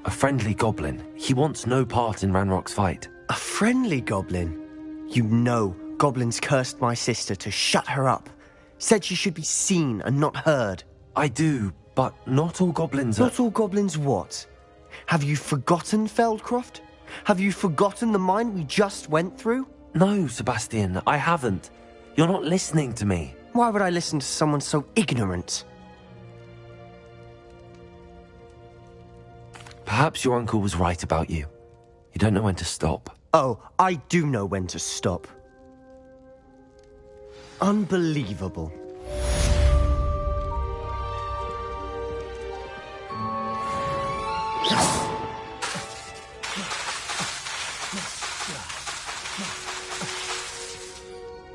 A friendly goblin. He wants no part in Ranrock's fight. A friendly goblin? You know goblins cursed my sister to shut her up. Said she should be seen and not heard. I do, but not all goblins are... Not all goblins what? Have you forgotten Feldcroft? Have you forgotten the mine we just went through? No, Sebastian, I haven't. You're not listening to me. Why would I listen to someone so ignorant? Perhaps your uncle was right about you. You don't know when to stop. Oh, I do know when to stop. Unbelievable.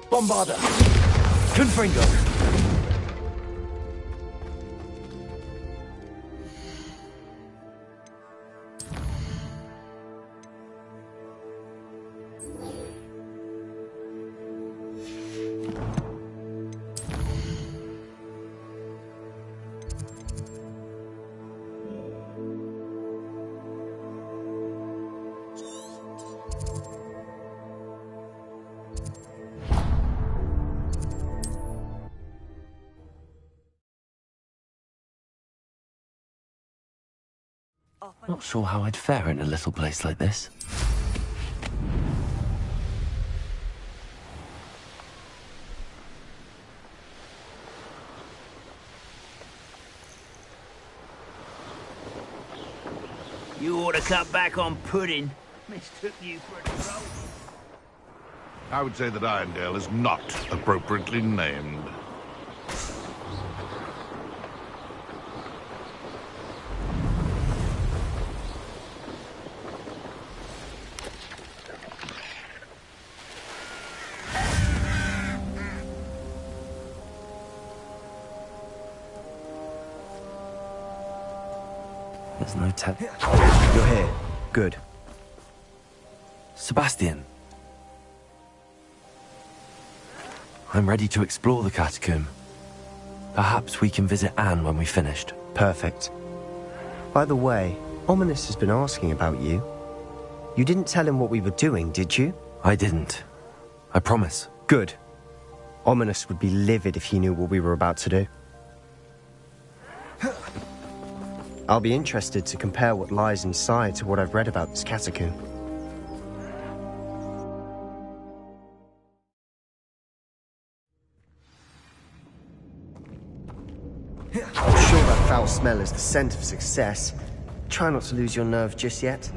Bombarda! Confringo! Not sure how I'd fare in a little place like this. You ought to cut back on pudding. Mistook you for a troll. I would say that Irondale is not appropriately named. There's no tell. You're here. Good. Sebastian. I'm ready to explore the catacomb. Perhaps we can visit Anne when we've finished. Perfect. By the way, Ominous has been asking about you. You didn't tell him what we were doing, did you? I didn't. I promise. Good. Ominous would be livid if he knew what we were about to do. I'll be interested to compare what lies inside to what I've read about this catacomb. I'm sure that foul smell is the scent of success. Try not to lose your nerve just yet.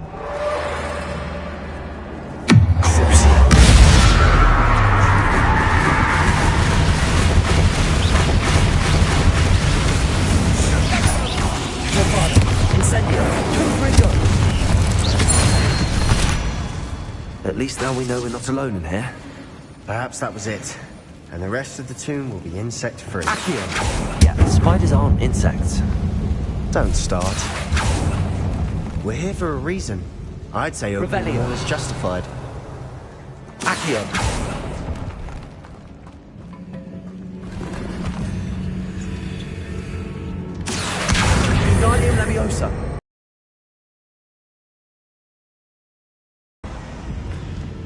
At least now we know we're not alone in here. Perhaps that was it. And the rest of the tomb will be insect-free. Yeah, spiders aren't insects. Don't start. We're here for a reason. I'd say opening the wall is justified. Accio. Wingardium Leviosa.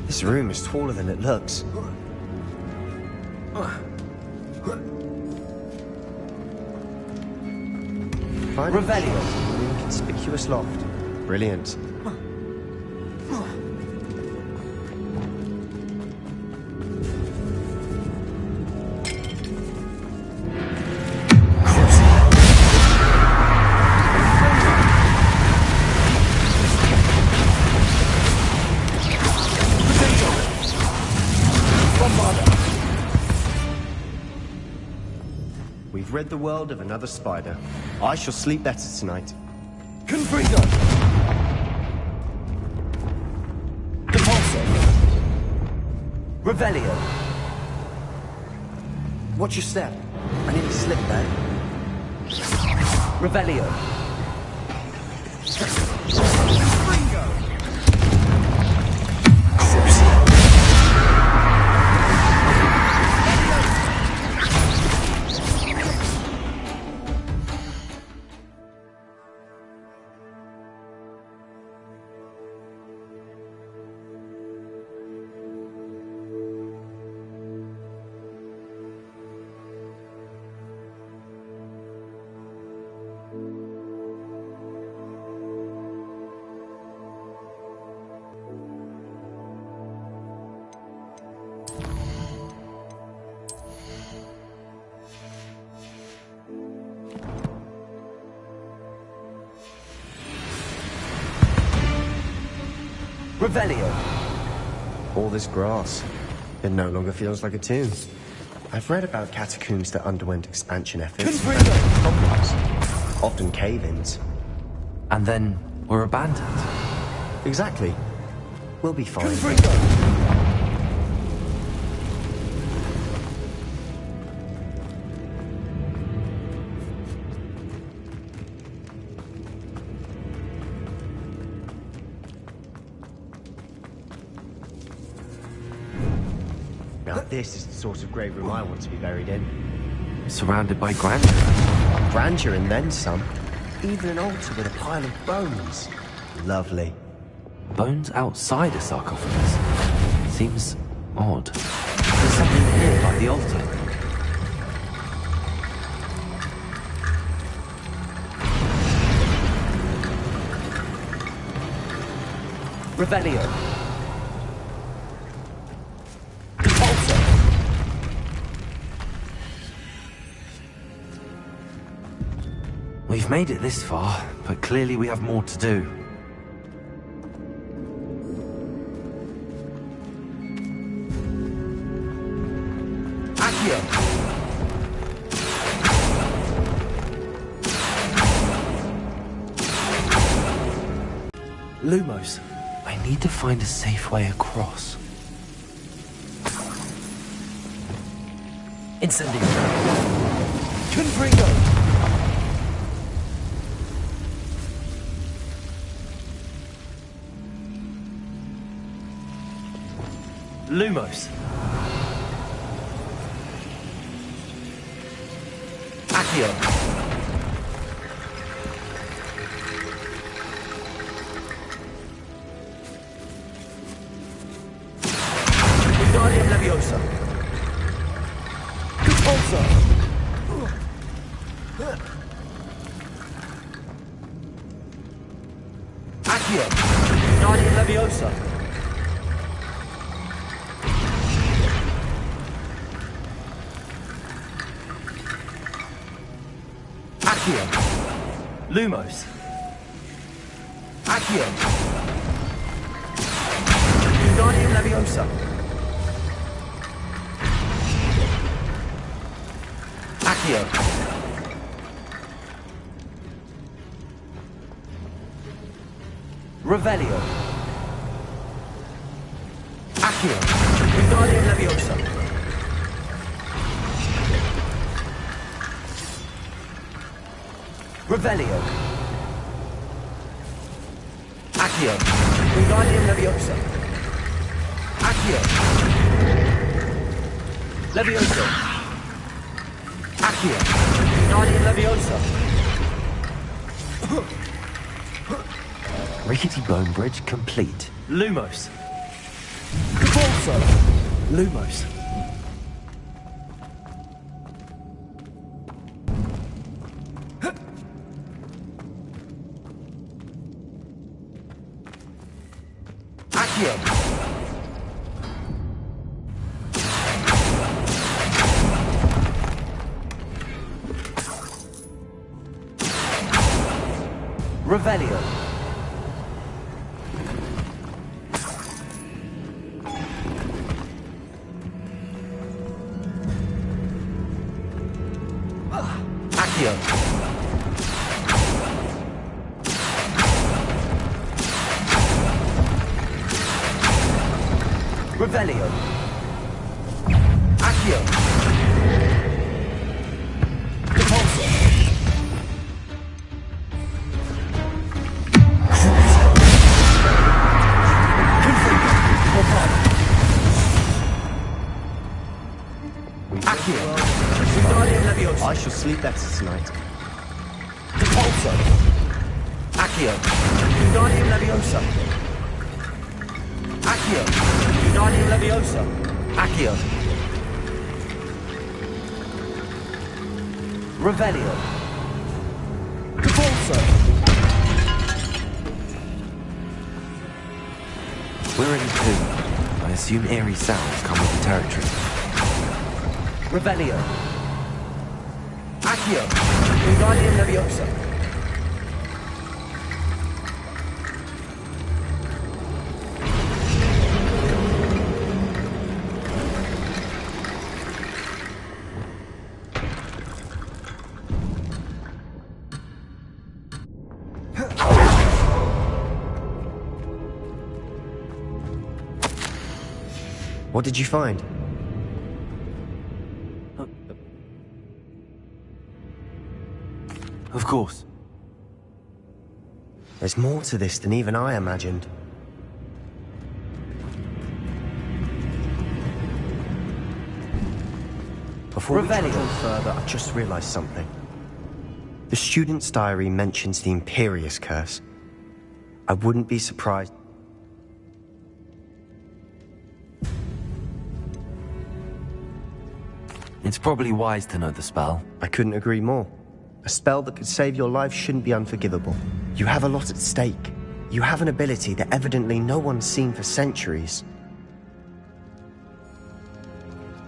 This room is taller than it looks. Revelio. An inconspicuous loft. Brilliant. We've rid the world of another spider. I shall sleep better tonight. Confringo! Compulso! Revelio! Watch your step. I need to slip there. Revelio! Revelio. All this grass. It no longer feels like a tomb. I've read about catacombs that underwent expansion efforts. Problems. Often cave-ins. And then we're abandoned. Exactly. We'll be fine. Now this is the sort of grave room I want to be buried in. Surrounded by grandeur. Grandeur and then some. Even an altar with a pile of bones. Lovely. Bones outside a sarcophagus? Seems odd. There's something here by the altar. Revelio. We've made it this far, but clearly we have more to do. Accio! Lumos, I need to find a safe way across. Incendio! Confringo! Lumos. Accio. Wingardium Leviosa. Compulsor. Accio. Wingardium Leviosa. Accio. Lumos. Accio. Wingardium Leviosa. Accio. Revelio. Accio. Wingardium Leviosa. Revelio. Accio. Wingardium Leviosa. Accio. Leviosa. Accio. Wingardium Leviosa. Rickety Bone Bridge complete. Lumos. Compulsor. Lumos. Accio. Revelio. Accio. Revelio. Accio. Compulsor. Accio. Wingardium Leviosa. I shall sleep better tonight. Compulsor. Accio. Wingardium Leviosa. Accio. Wingardium Leviosa. Accio. Revelio. Compulsor. We're in two. I assume eerie sounds come with the territory. Revelio. Accio. Wingardium Leviosa. What did you find? Of course. There's more to this than even I imagined. Before we trudge on further, I just realized something. The student's diary mentions the Imperious Curse. I wouldn't be surprised. It's probably wise to know the spell. I couldn't agree more. A spell that could save your life shouldn't be unforgivable. You have a lot at stake. You have an ability that evidently no one's seen for centuries.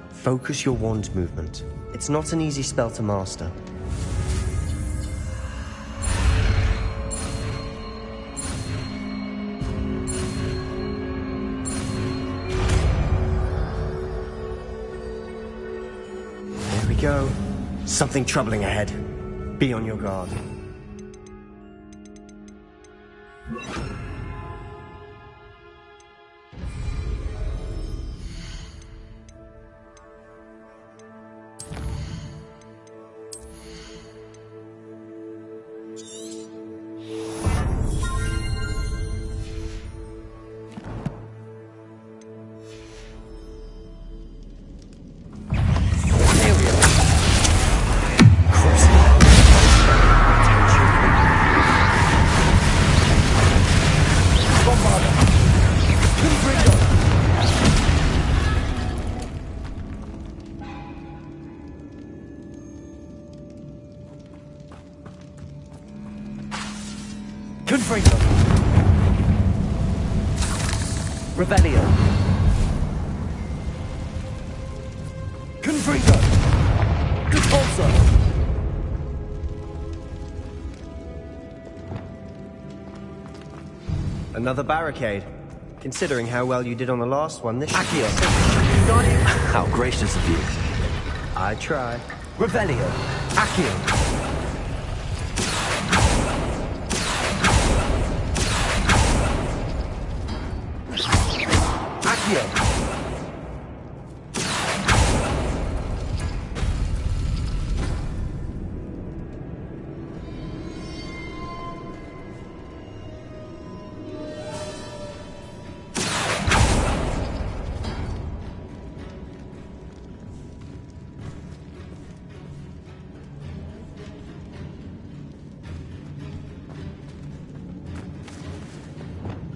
Focus your wand movement. It's not an easy spell to master. There we go. Something troubling ahead. Be on your guard. Revelio. Confringo. Repulsor. Another barricade. Considering how well you did on the last one, this Accio. How gracious of you. I try. Revelio. Accio. Accio.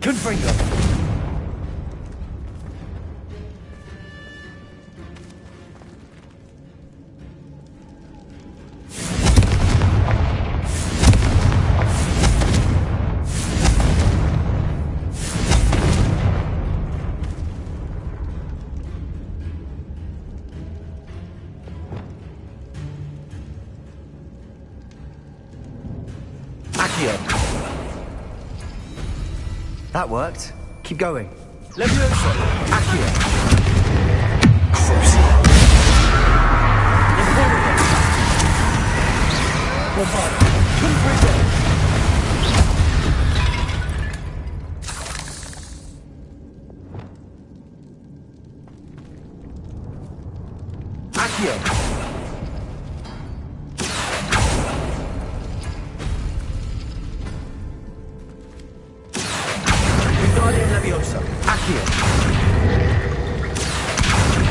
Confringo. Accio. That worked. Keep going. Leviosa. Accio. Accio. Leviosa. Accio.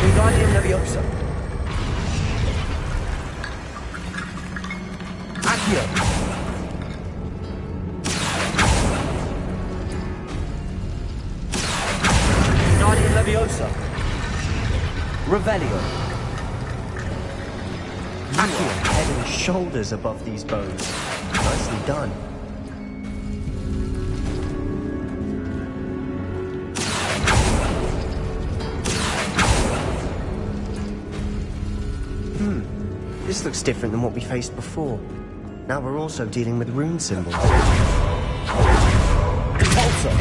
Wingardium Leviosa. Accio. Wingardium Leviosa. Revelio. Accio. Head and shoulders above these bones. Nicely done. This looks different than what we faced before. Now we're also dealing with rune symbols. Repulsor.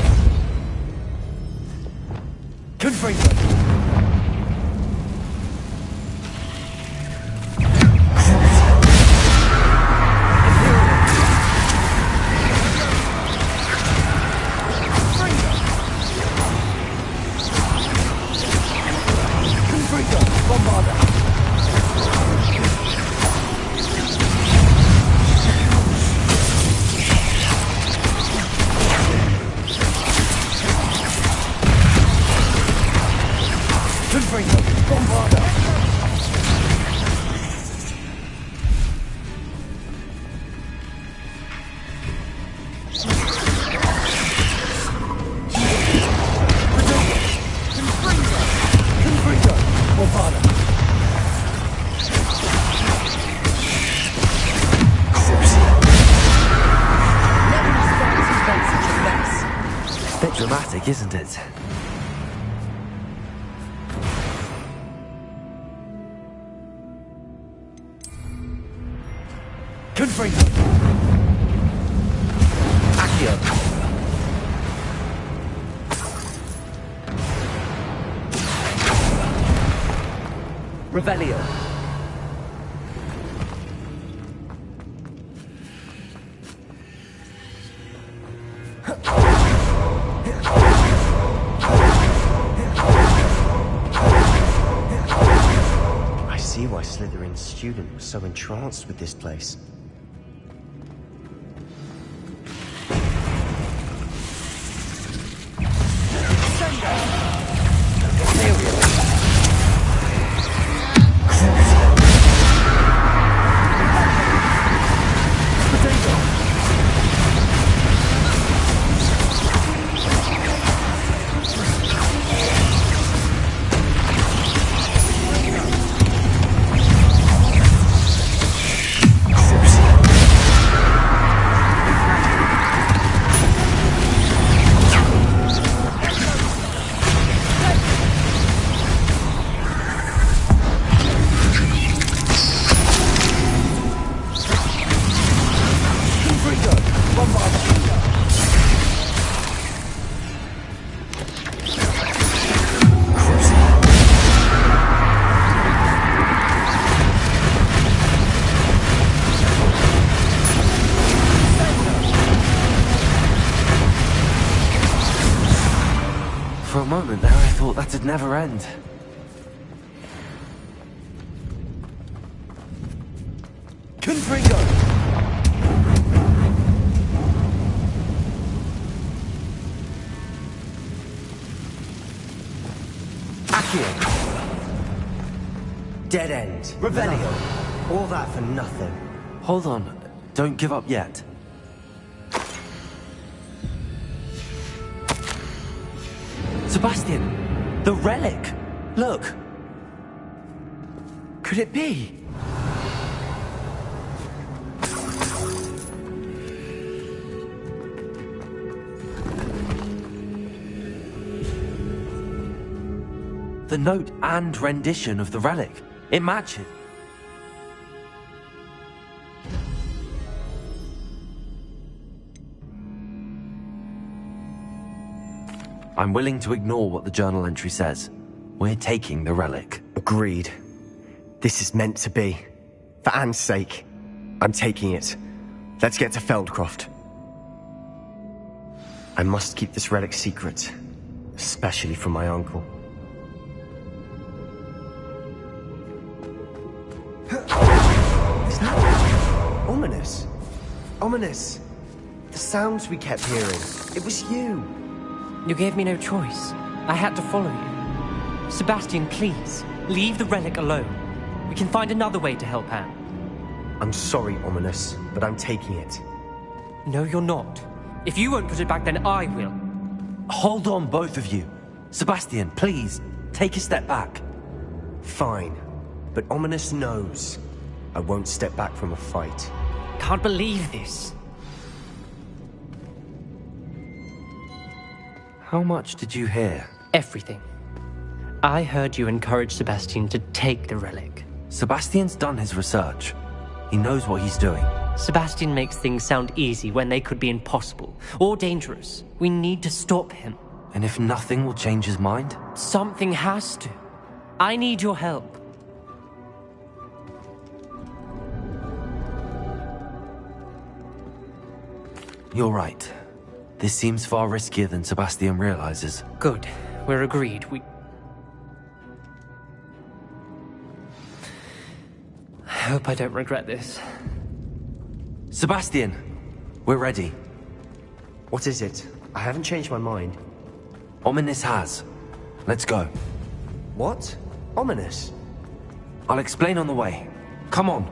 Confringo. Bit dramatic, isn't it? Confringo. Accio. Revelio. I see why Slytherin's student was so entranced with this place. For a moment there, I thought that'd never end. Confringo! Accio! Dead end. Revelio! All that for nothing. Hold on. Don't give up yet. Sebastian! The relic! Look! Could it be? The note and rendition of the relic. It matches. I'm willing to ignore what the journal entry says. We're taking the relic. Agreed. This is meant to be. For Anne's sake, I'm taking it. Let's get to Feldcroft. I must keep this relic secret, especially from my uncle. Is that ominous? Ominous. The sounds we kept hearing. It was you. You gave me no choice. I had to follow you. Sebastian, please, leave the relic alone. We can find another way to help Anne. I'm sorry, Ominous, but I'm taking it. No, you're not. If you won't put it back, then I will. Hold on, both of you. Sebastian, please, take a step back. Fine, but Ominous knows I won't step back from a fight. Can't believe this. How much did you hear? Everything. I heard you encourage Sebastian to take the relic. Sebastian's done his research. He knows what he's doing. Sebastian makes things sound easy when they could be impossible or dangerous. We need to stop him. And if nothing will change his mind? Something has to. I need your help. You're right. This seems far riskier than Sebastian realizes. Good. We're agreed. I hope I don't regret this. Sebastian! We're ready. What is it? I haven't changed my mind. Ominous has. Let's go. What? Ominous? I'll explain on the way. Come on.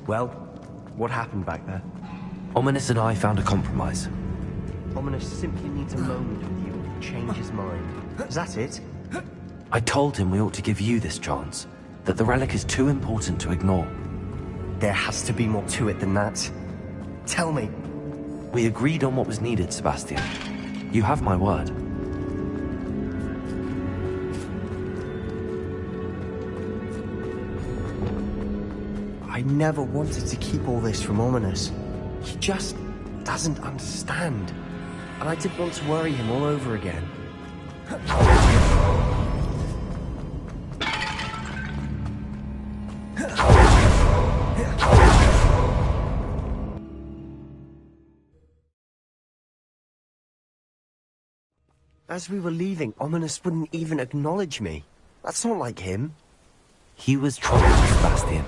Well, what happened back there? Ominous and I found a compromise. Ominous simply needs a moment with you to change his mind. Is that it? I told him we ought to give you this chance. That the relic is too important to ignore. There has to be more to it than that. Tell me. We agreed on what was needed, Sebastian. You have my word. I never wanted to keep all this from Ominous. He just doesn't understand. And I didn't want to worry him all over again. As we were leaving, Ominous wouldn't even acknowledge me. That's not like him. He was troubled, Sebastian.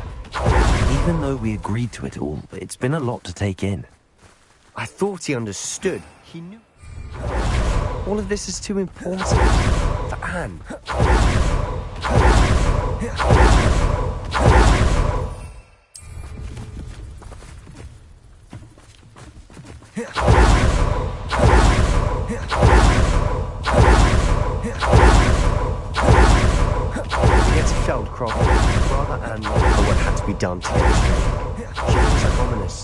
Even though we agreed to it all, it's been a lot to take in. I thought he understood. He knew. All of this is too important for Anne. Feldcroft, rather Anne for what had to be done to get it straight. She looks like Ominous.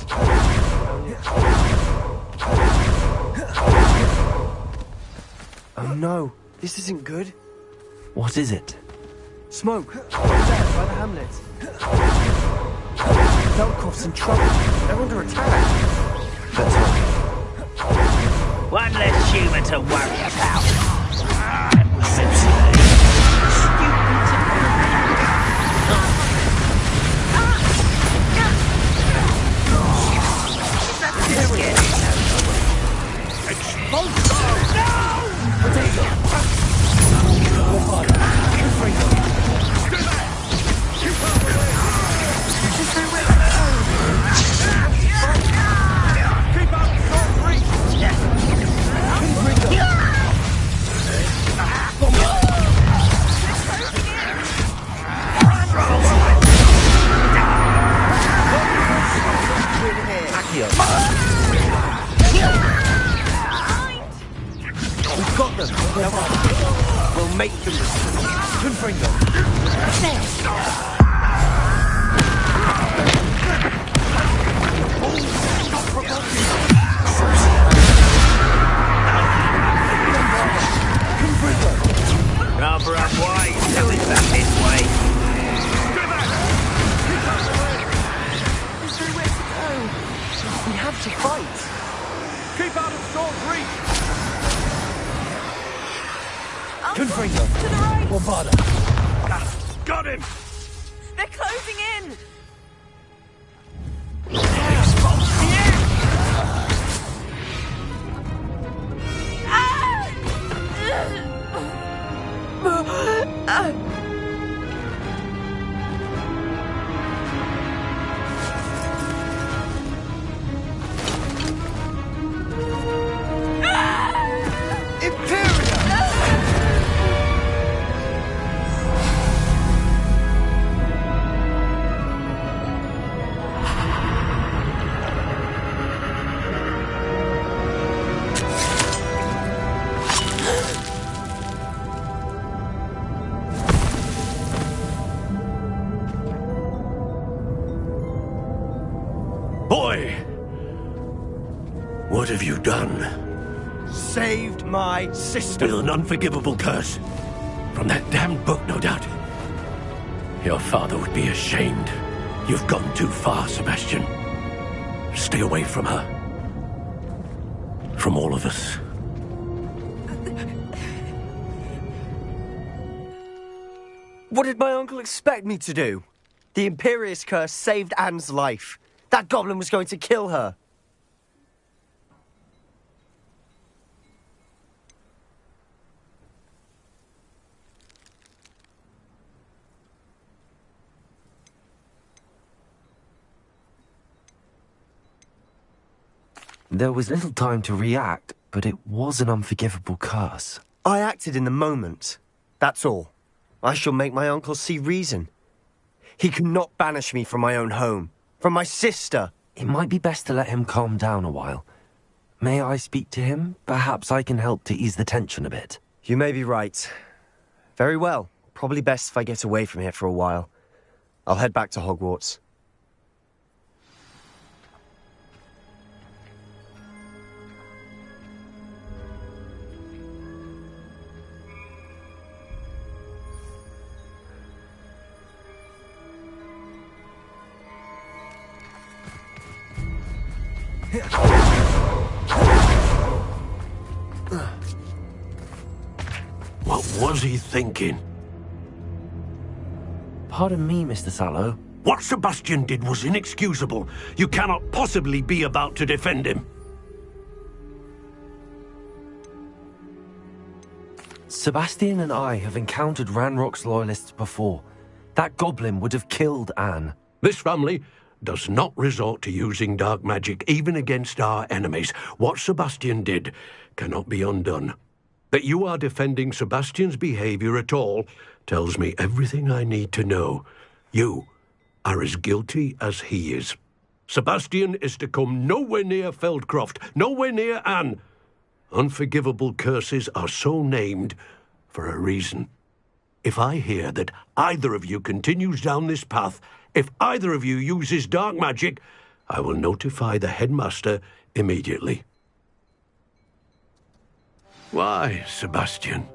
Oh no, this isn't good. What is it? Smoke, over there, by the hamlet. Feldcroft's in trouble. They're under attack. Let's hurry. One less human to worry about. Stop them! Come on! We'll make them confront them! Rather unwise, coming back this way. There's nowhere to go. We have to fight. Keep out of sword's reach! Confringo! To the right! Bombada! Got him! They're closing in! Boy! What have you done? Saved my sister. With an unforgivable curse. From that damned book, no doubt. Your father would be ashamed. You've gone too far, Sebastian. Stay away from her. From all of us. What did my uncle expect me to do? The Imperious curse saved Anne's life. That goblin was going to kill her. There was little time to react, but it was an unforgivable curse. I acted in the moment. That's all. I shall make my uncle see reason. He cannot banish me from my own home. From my sister. It might be best to let him calm down a while. May I speak to him? Perhaps I can help to ease the tension a bit. You may be right. Very well. Probably best if I get away from here for a while. I'll head back to Hogwarts. What was he thinking? Pardon me, Mr. Sallow. What Sebastian did was inexcusable. You cannot possibly be about to defend him. Sebastian and I have encountered Ranrock's loyalists before. That goblin would have killed Anne. This family does not resort to using dark magic even against our enemies. What Sebastian did cannot be undone. That you are defending Sebastian's behavior at all tells me everything I need to know. You are as guilty as he is. Sebastian is to come nowhere near Feldcroft, nowhere near Anne. Unforgivable curses are so named for a reason. If I hear that either of you continues down this path, if either of you uses dark magic, I will notify the headmaster immediately. Why, Sebastian?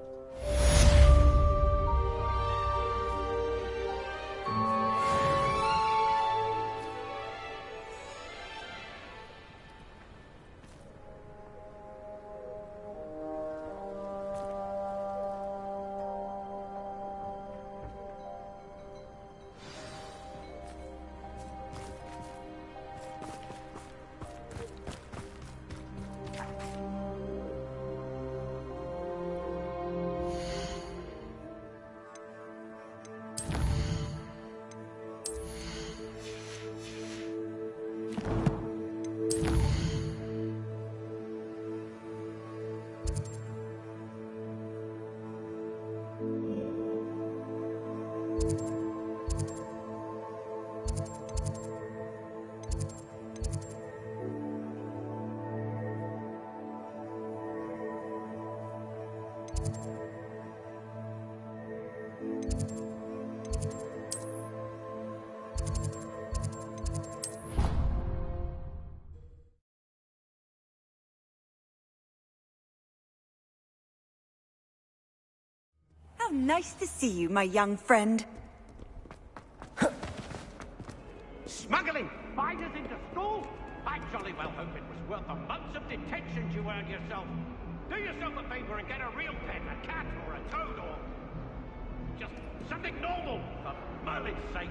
How nice to see you, my young friend. Smuggling spiders into school? I jolly well hope it was worth the months of detention you earned yourself. Do yourself a favor and get a real pet, a cat or a toad or... just something normal, for Merlin's sake.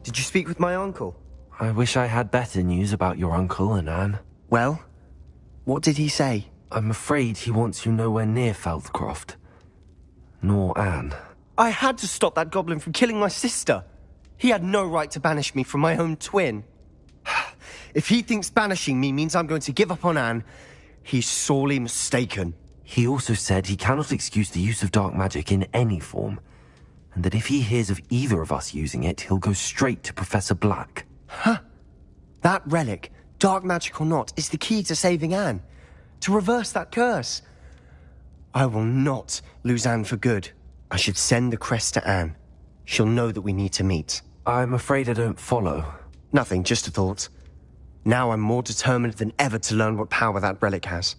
Did you speak with my uncle? I wish I had better news about your uncle and Anne. Well, what did he say? I'm afraid he wants you nowhere near Feldcroft. Nor Anne. I had to stop that goblin from killing my sister. He had no right to banish me from my own twin. If he thinks banishing me means I'm going to give up on Anne, he's sorely mistaken. He also said he cannot excuse the use of dark magic in any form, and that if he hears of either of us using it, he'll go straight to Professor Black. Huh? That relic, dark magic or not, is the key to saving Anne. To reverse that curse. I will not lose Anne for good. I should send the crest to Anne. She'll know that we need to meet. I'm afraid I don't follow. Nothing, just a thought. Now I'm more determined than ever to learn what power that relic has.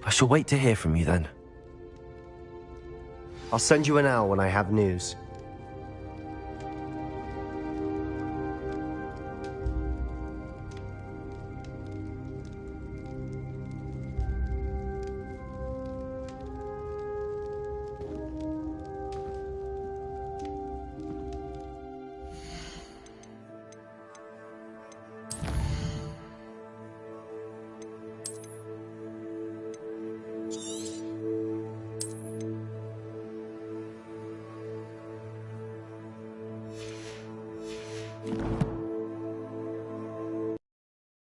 I shall wait to hear from you then. I'll send you an owl when I have news. you